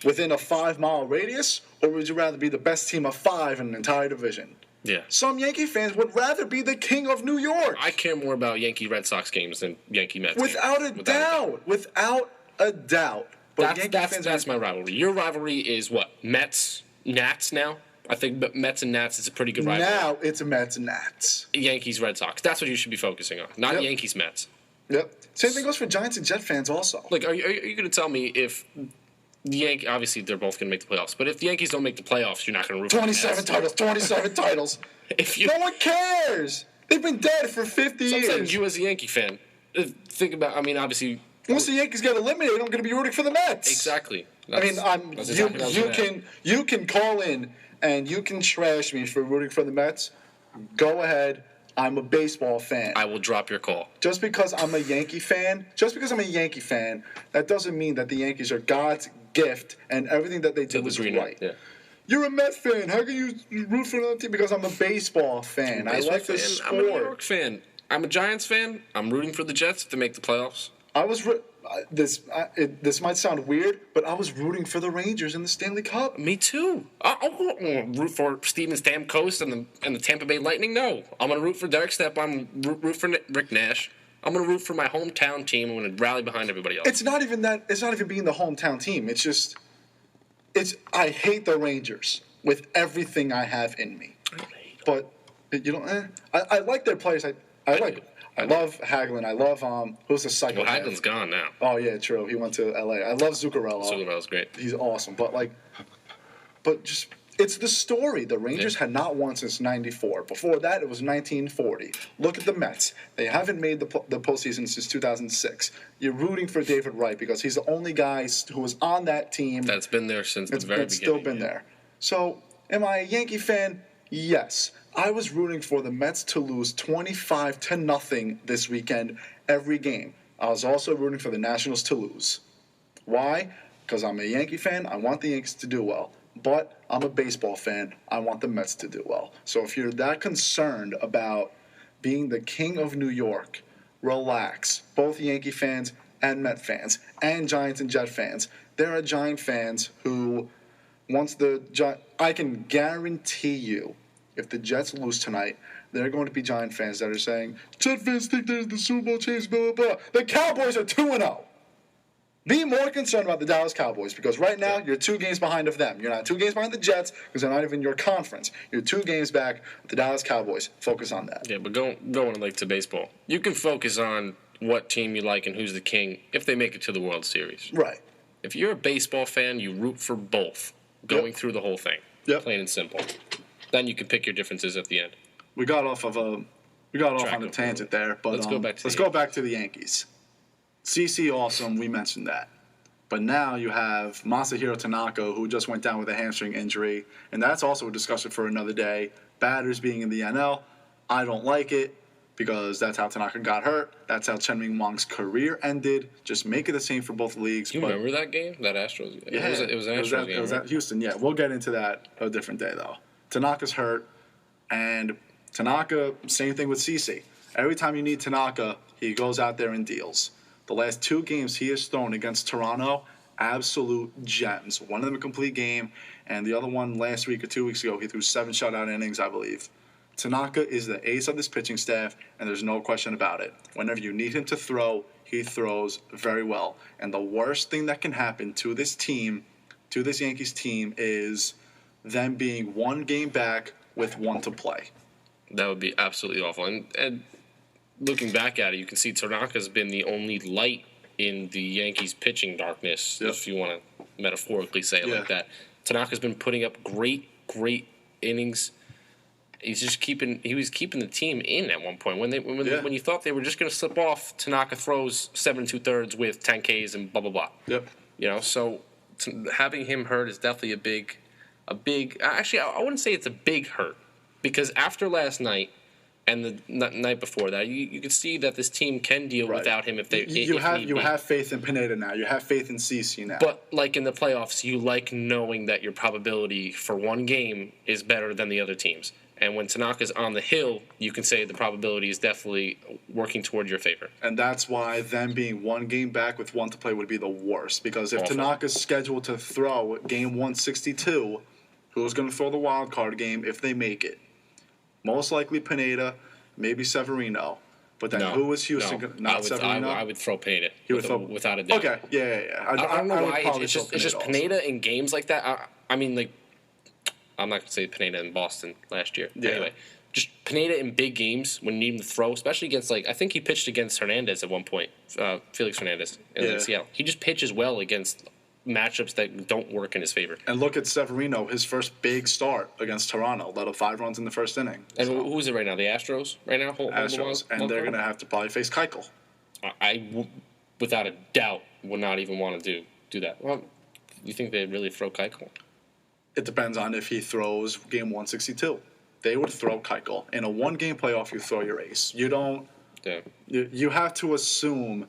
within a 5-mile radius, or would you rather be the best team of 5 in an entire division? Yeah. Some Yankee fans would rather be the king of New York. I care more about Yankee Red Sox games than Yankee Mets Without games. Without a doubt. But That's my rivalry. Your rivalry is what? Mets, Nats now? I think Mets and Nats is a pretty good rivalry. Now it's Mets and Nats. Yankees, Red Sox. That's what you should be focusing on, not Yankees, Mets. Yep. Same thing goes for Giants and Jet fans also. Like, are you going to tell me if the Yankees, obviously they're both going to make the playoffs, but if the Yankees don't make the playoffs, you're not going to root for them? 27 titles. No one cares. They've been dead for 50 years. I'm saying you as a Yankee fan, think about, obviously. Once the Yankees get eliminated, I'm going to be rooting for the Mets. Exactly. You can call in and you can trash me for rooting for the Mets. Go ahead. I'm a baseball fan. I will drop your call. Just because I'm a Yankee fan, that doesn't mean that the Yankees are God's gift and everything that they do is right. Yeah. You're a Met fan. How can you root for another team? Because I'm a baseball fan. I like the sport. I'm a New York fan. I'm a Giants fan. I'm rooting for the Jets to make the playoffs. This might sound weird, but I was rooting for the Rangers in the Stanley Cup. Me too. I'll root for Steven Stamkos and the Tampa Bay Lightning. No, I'm gonna root for Derek Stepp. I'm root for Rick Nash. I'm gonna root for my hometown team. I'm gonna rally behind everybody else. It's not even that. It's not even being the hometown team. It's just. I hate the Rangers with everything I have in me. But you know, I like their players. I love Hagelin. I love who's the psychopath? Well, Hagelin's gone now. Oh yeah, true. He went to L.A. I love Zuccarello. Zuccarello's great. He's awesome. But just it's the story. The Rangers had not won since '94. Before that, it was 1940. Look at the Mets. They haven't made the postseason since 2006. You're rooting for David Wright because he's the only guy who was on that team that's been there since the very beginning. It's still been there. So, am I a Yankee fan? Yes. I was rooting for the Mets to lose 25-0 this weekend every game. I was also rooting for the Nationals to lose. Why? Because I'm a Yankee fan. I want the Yankees to do well. But I'm a baseball fan. I want the Mets to do well. So if you're that concerned about being the king of New York, relax. Both Yankee fans and Met fans and Giants and Jet fans. There are Giant fans who, I can guarantee you, if the Jets lose tonight, there are going to be Giant fans that are saying, Jet fans think they're the Super Bowl champs, blah, blah, blah. The Cowboys are 2-0. Be more concerned about the Dallas Cowboys because right now you're 2 games behind of them. You're not 2 games behind the Jets because they're not even your conference. You're 2 games back with the Dallas Cowboys. Focus on that. Yeah, but going to baseball, you can focus on what team you like and who's the king if they make it to the World Series. Right. If you're a baseball fan, you root for both going through the whole thing. Yep. Plain and simple. Then you can pick your differences at the end. We got off on a tangent there, but let's go back to the Yankees. CC awesome, we mentioned that. But now you have Masahiro Tanaka, who just went down with a hamstring injury, and that's also a discussion for another day. Batters being in the NL, I don't like it because that's how Tanaka got hurt. That's how Chen Ming Wang's career ended. Just make it the same for both leagues. Do you remember that game? That Astros game? Yeah, it was an Astros game. It was at Houston, yeah. We'll get into that a different day, though. Tanaka's hurt, and Tanaka, same thing with CC. Every time you need Tanaka, he goes out there and deals. The last 2 games he has thrown against Toronto, absolute gems. One of them a complete game, and the other one last week or 2 weeks ago, he threw 7 shutout innings, I believe. Tanaka is the ace of this pitching staff, and there's no question about it. Whenever you need him to throw, he throws very well. And the worst thing that can happen to this team, to this Yankees team, is them being 1 game back with 1 to play. That would be absolutely awful. And looking back at it, you can see Tanaka's been the only light in the Yankees' pitching darkness, if you want to metaphorically say it like that. Tanaka's been putting up great innings. He was keeping the team in at one point. When you thought they were just going to slip off, Tanaka throws 7 2/3 with 10 Ks and blah blah blah. Yep. So having him hurt is definitely a big. Actually, I wouldn't say it's a big hurt because after last night. And the night before that, you can see that this team can deal without him if they. You have faith in Pineda now. You have faith in CC now. But like in the playoffs, you like knowing that your probability for 1 game is better than the other teams. And when Tanaka's on the hill, you can say the probability is definitely working toward your favor. And that's why them being 1 game back with 1 to play would be the worst. Because if Tanaka's scheduled to throw game 162, who's going to throw the wild card game if they make it? Most likely Pineda, maybe Severino. But then who is Houston? Not Severino? I would throw Pineda without a doubt. Okay, yeah. I don't know why. It's just Pineda in games like that. I mean, like, I'm not going to say Pineda in Boston last year. Yeah. Anyway, just Pineda in big games when you need him to throw, especially against, like, I think he pitched against Hernandez at one point, Felix Hernandez in Seattle. He just pitches well against matchups that don't work in his favor. And look at Severino, his first big start against Toronto, let up 5 runs in the first inning. And who's it right now? The Astros right now? Astros, and they're going to have to probably face Keuchel. I without a doubt, would not even want to do that. Well, you think they'd really throw Keuchel? It depends on if he throws game 162. They would throw Keuchel. In a 1-game playoff, you throw your ace. You don't. Yeah. You have to assume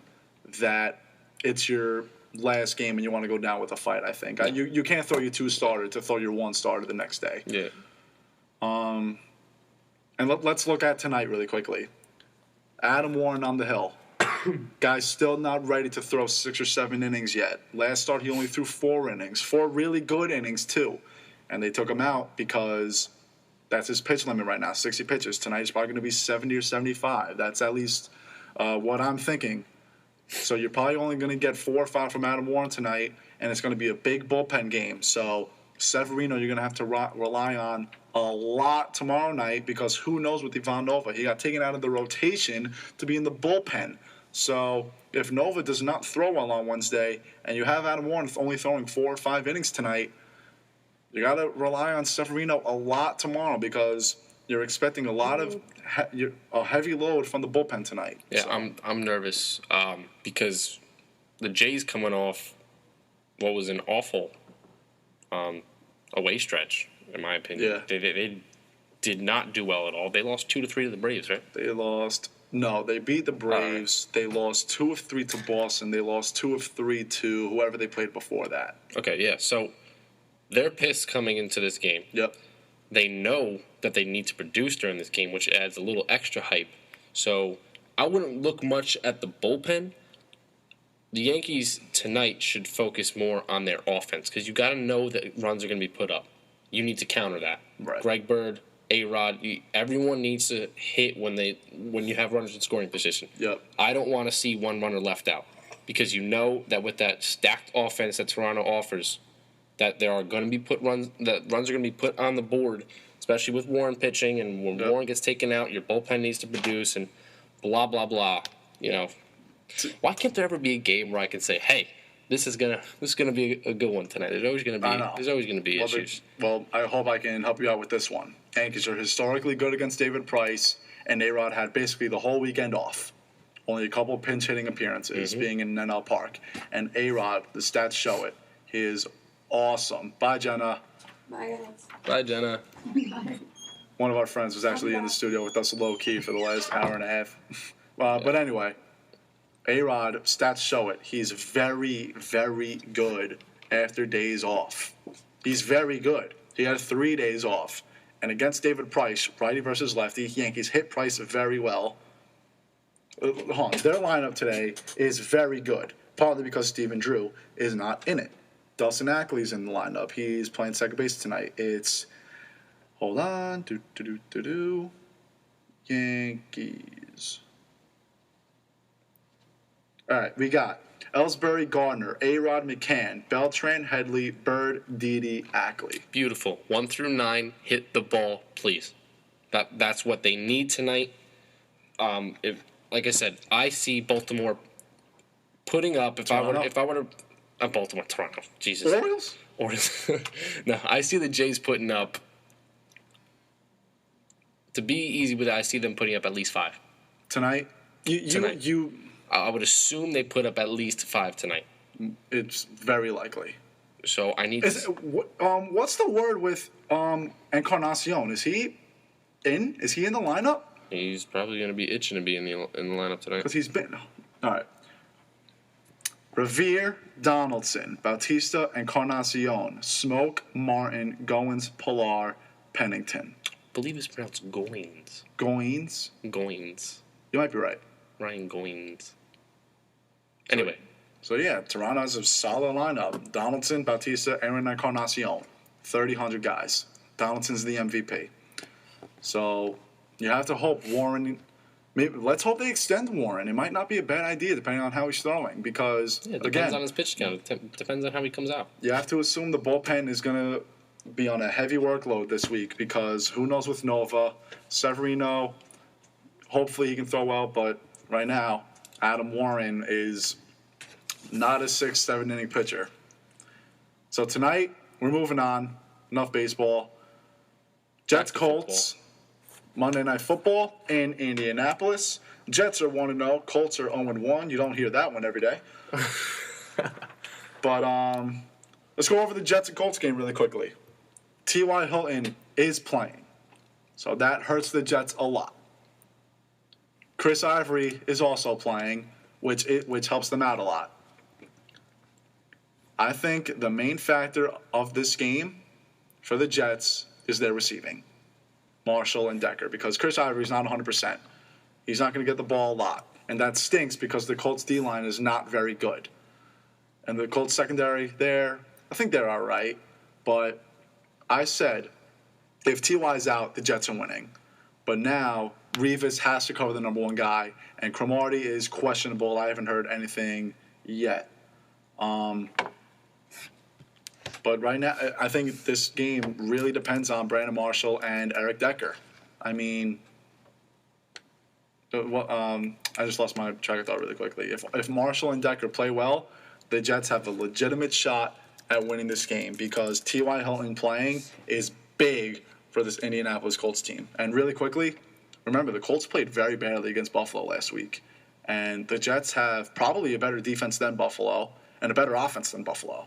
that it's your last game and you want to go down with a fight, I think. You can't throw your 2 starter to throw your 1 starter the next day. Yeah. And let's look at tonight really quickly. Adam Warren on the hill. Guy's still not ready to throw 6 or 7 innings yet. Last start, he only threw 4 innings. 4 really good innings, too. And they took him out because that's his pitch limit right now, 60 pitches. Tonight is probably going to be 70 or 75. That's at least what I'm thinking. So you're probably only going to get 4 or 5 from Adam Warren tonight, and it's going to be a big bullpen game. So Severino, you're going to have to rely on a lot tomorrow night because who knows with Ivan Nova. He got taken out of the rotation to be in the bullpen. So if Nova does not throw well on Wednesday and you have Adam Warren only throwing 4 or 5 innings tonight, you got to rely on Severino a lot tomorrow because you're expecting a lot of a heavy load from the bullpen tonight. Yeah, so. I'm nervous because the Jays coming off what was an awful away stretch, in my opinion. Yeah. They did not do well at all. They lost 2-3 to the Braves, right? They beat the Braves. They lost 2 of 3 to Boston. They lost 2 of 3 to whoever they played before that. Okay, yeah. So they're pissed coming into this game. Yep. They know that they need to produce during this game, which adds a little extra hype. So I wouldn't look much at the bullpen. The Yankees tonight should focus more on their offense because you got to know that runs are going to be put up. You need to counter that. Right. Greg Bird, A-Rod, everyone needs to hit when you have runners in scoring position. Yep. I don't want to see one runner left out because you know that with that stacked offense that Toronto offers, that there are going to be runs are going to be put on the board, especially with Warren pitching, and when Warren gets taken out, your bullpen needs to produce, and blah blah blah. You know, why can't there ever be a game where I can say, "Hey, this is gonna be a good one tonight"? There's always going to be issues. Well, I hope I can help you out with this one. Yankees are historically good against David Price, and A-Rod had basically the whole weekend off. Only a couple pinch hitting appearances, being in NL Park, and A-Rod, the stats show it. He is awesome. Bye, Jenna. Bye, guys. Bye, Jenna. One of our friends was actually in the studio with us low key for the last hour and a half. But anyway, A-Rod, stats show it. He's very, very good after days off. He's very good. He had 3 days off. And against David Price, righty versus lefty, Yankees hit Price very well. Their lineup today is very good, partly because Stephen Drew is not in it. Dustin Ackley's in the lineup. He's playing second base tonight. Hold on. Yankees. All right, we got Ellsbury, Gardner, A-Rod, McCann, Beltran, Headley, Bird, Didi, Ackley. Beautiful. 1 through 9, hit the ball, please. That's what they need tonight. Like I said, I see Baltimore putting up. If I were to Toronto, Jesus. Orioles. No, I see the Jays putting up. To be easy with it, I see them putting up at least 5 tonight. Tonight. I would assume they put up at least 5 tonight. It's very likely. So I need. What's the word with Encarnacion? Is he in? Is he in the lineup? He's probably going to be itching to be in the lineup tonight. Because he's been. All right. Revere, Donaldson, Bautista, Encarnacion, Smoke, Martin, Goins, Pilar, Pennington. I believe it's pronounced Goins. Goins? Goins. You might be right. Ryan Goins. Anyway. So yeah, Toronto has a solid lineup. Donaldson, Bautista, Aaron Encarnacion. 3,000 guys. Donaldson's the MVP. So you have to hope Warren. Let's hope they extend Warren. It might not be a bad idea depending on how he's throwing because, it depends on his pitch count. It depends on how he comes out. You have to assume the bullpen is going to be on a heavy workload this week because who knows with Nova. Severino, hopefully he can throw well, but right now, Adam Warren is not a 6-7 inning pitcher. So tonight, we're moving on. Enough baseball. Jets, Colts. Monday Night Football in Indianapolis. Jets are 1-0. Colts are 0-1. You don't hear that one every day. But let's go over the Jets and Colts game really quickly. T.Y. Hilton is playing. So that hurts the Jets a lot. Chris Ivory is also playing, which helps them out a lot. I think the main factor of this game for the Jets is their receiving, Marshall and Decker, because Chris Ivory's not 100%. He's not going to get the ball a lot. And that stinks because the Colts D-line is not very good. And the Colts secondary there, I think they're all right. But I said, if T.Y.'s out, the Jets are winning. But now Revis has to cover the number one guy, and Cromartie is questionable. I haven't heard anything yet. But right now, I think this game really depends on Brandon Marshall and Eric Decker. I mean, I just lost my track of thought really quickly. If Marshall and Decker play well, the Jets have a legitimate shot at winning this game because T.Y. Hilton playing is big for this Indianapolis Colts team. And really quickly, remember, the Colts played very badly against Buffalo last week. And the Jets have probably a better defense than Buffalo and a better offense than Buffalo.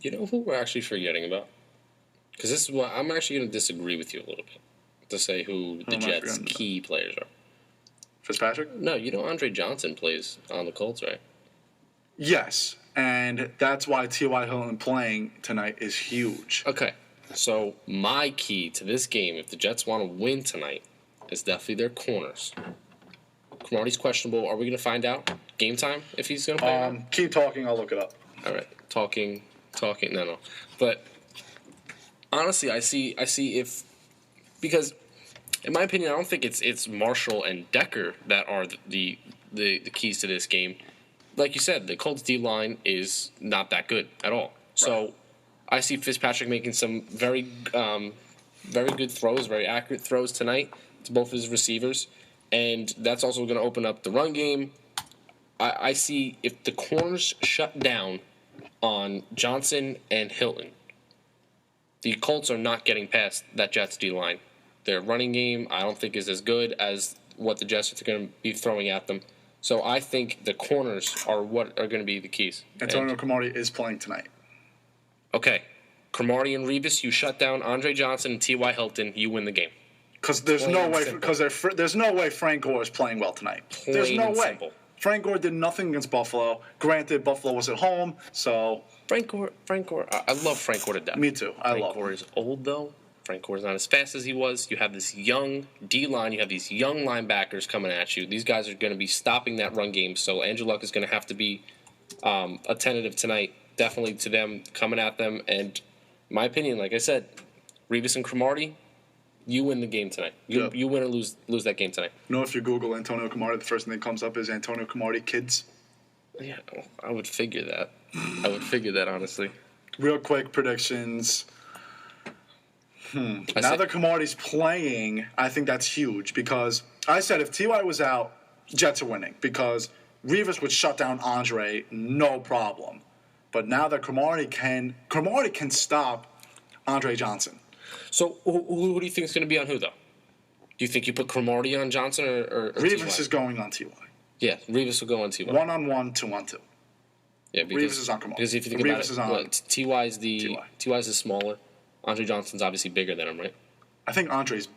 You know who we're actually forgetting about? Because this is what I'm actually going to disagree with you a little bit to say who the Jets' key players are. Fitzpatrick? No, you know Andre Johnson plays on the Colts, right? Yes, and that's why T.Y. Hilton playing tonight is huge. Okay, so my key to this game, if the Jets want to win tonight, is definitely their corners. Cromartie's questionable. Are we going to find out game time if he's going to play? Keep talking. I'll look it up. All right, talking. No. But honestly, I see if because in my opinion, I don't think it's Marshall and Decker that are the keys to this game. Like you said, the Colts D line is not that good at all. Right. So I see Fitzpatrick making some very good throws, very accurate throws tonight to both his receivers, and that's also going to open up the run game. I see if the corners shut down on Johnson and Hilton, the Colts are not getting past that Jets D-line. Their running game, I don't think, is as good as what the Jets are going to be throwing at them. So I think the corners are what are going to be the keys. Antonio Cromartie is playing tonight. Okay. Cromartie and Revis, you shut down Andre Johnson and T.Y. Hilton, you win the game. Because there's no way Frank Gore is playing well tonight. There's no way. Simple. Frank Gore did nothing against Buffalo. Granted, Buffalo was at home, so... Frank Gore, I love Frank Gore to death. Me too. Frank Gore is old, though. Frank Gore is not as fast as he was. You have this young D-line. You have these young linebackers coming at you. These guys are going to be stopping that run game, so Andrew Luck is going to have to be attentive tonight, definitely to them, coming at them. And in my opinion, like I said, Revis and Cromartie, you win the game tonight. You win or lose that game tonight. You know, if you Google Antonio Cromartie, the first thing that comes up is Antonio Cromartie kids. Yeah, I would figure that. Honestly. Real quick predictions. Now that Cromartie's playing, I think that's huge because I said if T.Y. was out, Jets are winning because Revis would shut down Andre, no problem. But now that Cromartie can stop Andre Johnson. So who do you think is going to be on who, though? Do you think you put Cromartie on Johnson or Revis T.Y.? is going on T.Y. Yeah, Revis will go on T.Y. 1-on-1, 2-on-2. Yeah, because Revis is on Cromartie. Because if you think Revis about it, T.Y.'s the smaller. Andre Johnson's obviously bigger than him, right? I think Andre's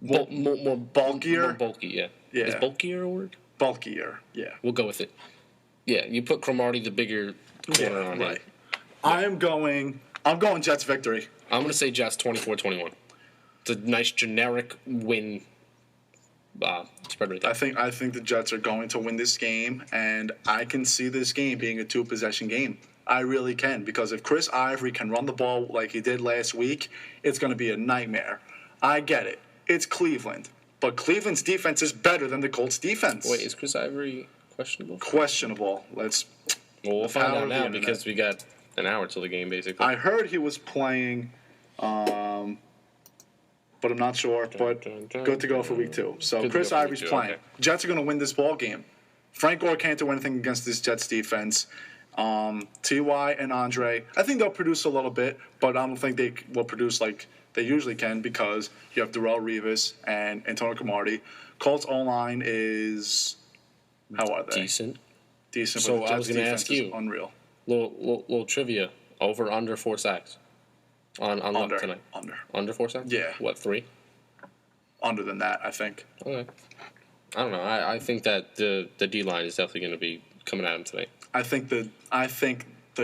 more bulkier. More bulky, yeah. Yeah. Is bulkier a word? Bulkier, yeah. We'll go with it. Yeah, you put Cromartie the bigger corner on right. him. I'm going Jets victory. I'm going to say Jets 24-21. It's a nice generic win spread right there. I think the Jets are going to win this game, and I can see this game being a 2-possession game. I really can, because if Chris Ivory can run the ball like he did last week, it's going to be a nightmare. I get it. It's Cleveland. But Cleveland's defense is better than the Colts' defense. Wait, is Chris Ivory questionable? Questionable. We'll find out now because we got an hour till the game, basically. I heard he was playing, but I'm not sure. But good to go for week 2. So Chris Ivory's playing. Okay. Jets are going to win this ball game. Frank Gore can't do anything against this Jets defense. T.Y. and Andre, I think they'll produce a little bit, but I don't think they will produce like they usually can because you have Darrelle Revis and Antonio Cromartie. Colts O-line is, how are they? Decent. So I was going to ask you, unreal. Little trivia, over under 4 sacks on Luck tonight. Under 4 sacks? Yeah. What, 3? Under than that, I think. Okay. I don't know. I think that the D-line is definitely going to be coming at him tonight. I think the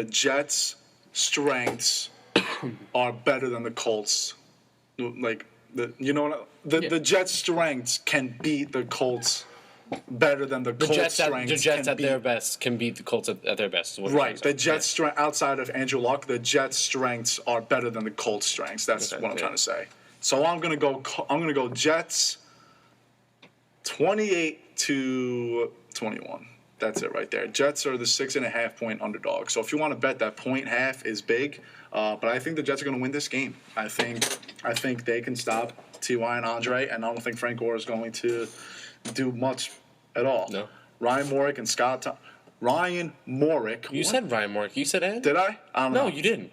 Jets' strengths are better than the Colts. Like the Jets' strengths can beat the Colts better than the Colts' strengths. The Jets can at their best can beat the Colts at their best. Is what Right. I'm The saying. Jets' strength outside of Andrew Luck, the Jets' strengths are better than the Colts' strengths. That's Okay, what I'm yeah. trying to say. So I'm gonna go Jets 28-21. That's it right there. Jets are the 6.5 point underdog. So if you want to bet that 1.5 is big, but I think the Jets are going to win this game. I think they can stop Ty and Andre, and I don't think Frank Gore is going to do much at all. No. Ryan Morick and Ryan Morick. You said Ryan Mork. You said Ed? Did I? I don't know. No, you didn't.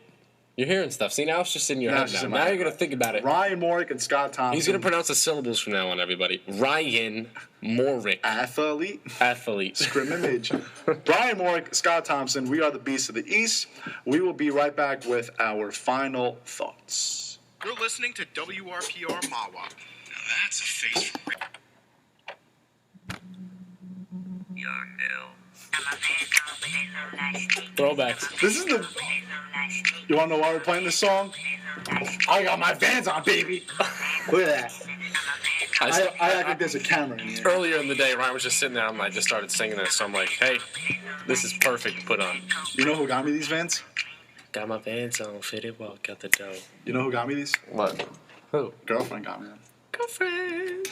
You're hearing stuff. See, now it's just in your Now head it's just now. in my Now head, you're going right. to think about it. Ryan Morick and Scott Thompson. He's going to pronounce the syllables from now on, everybody. Ryan Morick. athlete. Athlete. Scrimmage. Brian Morick, Scott Thompson. We are the Beasts of the East. We will be right back with our final thoughts. You're listening to WRPR Mawa. Now that's a face for You're new. Throwbacks. This is the. You want to know why we're playing this song? I got my Vans on, baby. Look at that. I act like there's a camera in here. Earlier in the day, Ryan was just sitting there. I just started singing this. So I'm like, hey, this is perfect to put on. You know who got me these Vans? Got my Vans on, fitted, walk out the door. You know who got me these? What? Who? Girlfriend got me them. Girlfriend.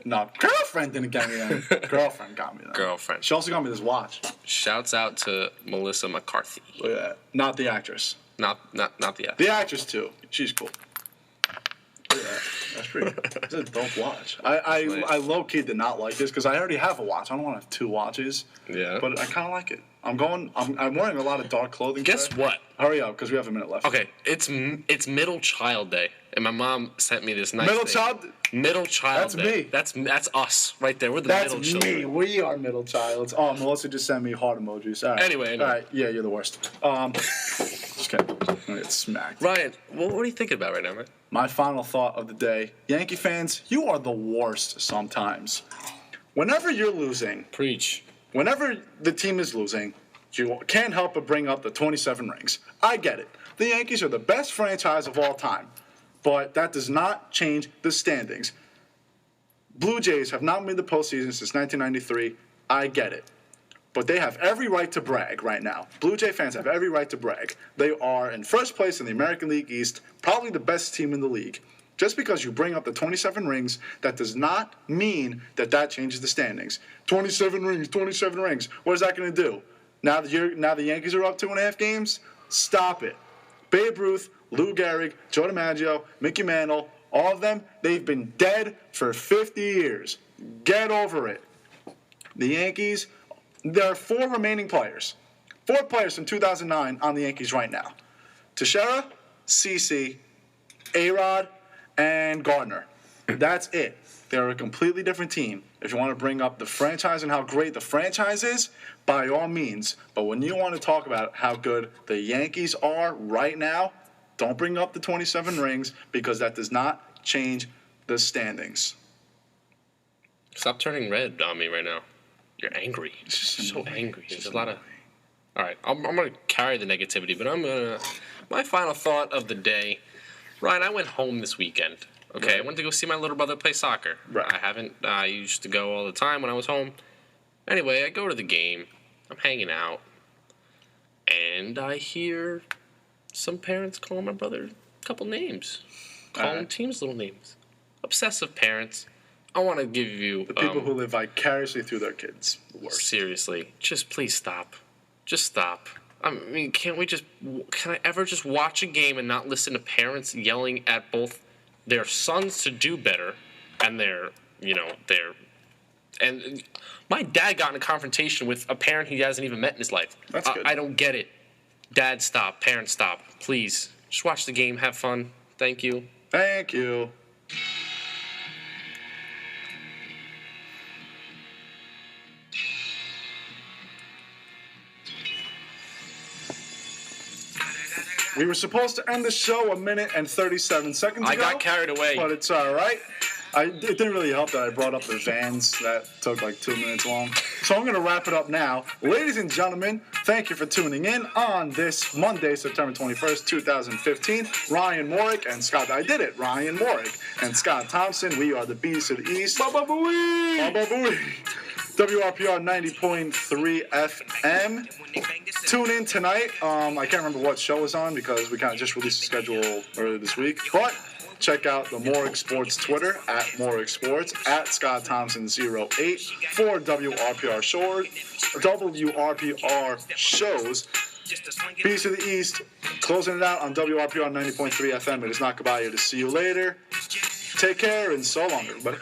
No, girlfriend didn't get me them. Girlfriend got me them. Girlfriend. She also got me this watch. Shouts out to Melissa McCarthy. Look at that. Not the actress. Not the actor. The actress too. She's cool. Look at that. That's pretty. It's a dope watch. I low key did not like this because I already have a watch. I don't want to have two watches. Yeah. But I kind of like it. I'm wearing a lot of dark clothing. Guess today. what? Hurry up, because we have a minute left. Okay, it's Middle Child Day, and my mom sent me this nice Middle thing. child. Middle Child That's Day. me. That's us right there. We're the That's middle me. children. We are middle childs. Oh, Melissa just sent me heart emojis. All right. Anyway. All right. Yeah, you're the worst. Just kidding. I'm gonna get smacked. Ryan, what are you thinking about right now, man? My final thought of the day: Yankee fans, you are the worst sometimes. Whenever you're losing, Preach. whenever the team is losing, you can't help but bring up the 27 rings. I get it. The Yankees are the best franchise of all time, but that does not change the standings. Blue Jays have not made the postseason since 1993. I get it. But they have every right to brag right now. Blue Jay fans have every right to brag. They are in first place in the American League East, probably the best team in the league. Just because you bring up the 27 rings, that does not mean that changes the standings. 27 rings, 27 rings. What is that going to do? Now the Yankees are up 2.5 games? Stop it. Babe Ruth, Lou Gehrig, Joe DiMaggio, Mickey Mantle, all of them, they've been dead for 50 years. Get over it. The Yankees, there are 4 remaining players. 4 players from 2009 on the Yankees right now. Teixeira, CeCe, A-Rod, and Gardner. That's it. They're a completely different team. If you want to bring up the franchise and how great the franchise is, by all means. But when you want to talk about how good the Yankees are right now, don't bring up the 27 rings because that does not change the standings. Stop turning red on me right now. You're angry. You're just so annoying. angry. It's There's just a lot of. All right, I'm gonna carry the negativity, but my final thought of the day. Ryan, I went home this weekend. Okay, Right. I went to go see my little brother play soccer. Right. I used to go all the time when I was home. Anyway, I go to the game. I'm hanging out, and I hear some parents calling my brother a couple names, calling teams little names. Obsessive parents. I want to give you The people who live vicariously through their kids. The worst. seriously, just please stop. Just stop. I mean, can I ever just watch a game and not listen to parents yelling at both their sons to do better and and my dad got in a confrontation with a parent he hasn't even met in his life. That's good. I don't get it. Dad, stop. Parents, stop. Please. Just watch the game. Have fun. Thank you. Thank you. We were supposed to end the show a minute and 37 seconds ago. I got carried away. But it's all right. It didn't really help that I brought up the Vans. That took like 2 minutes long. So I'm going to wrap it up now. Ladies and gentlemen, thank you for tuning in on this Monday, September 21st, 2015. Ryan Morick and Scott, I did it. Ryan Morick and Scott Thompson. We are the Bees of the East. Baba Booey! Baba Booey. WRPR 90.3 FM. Tune in tonight. I can't remember what show is on because we kind of just released the schedule earlier this week. But check out the Morick Sports Twitter at Morick Sports, at Scott Thompson 08 for WRPR shows. Beast of the East, closing it out on WRPR 90.3 FM. It is not goodbye here to see you later. Take care and so long, everybody.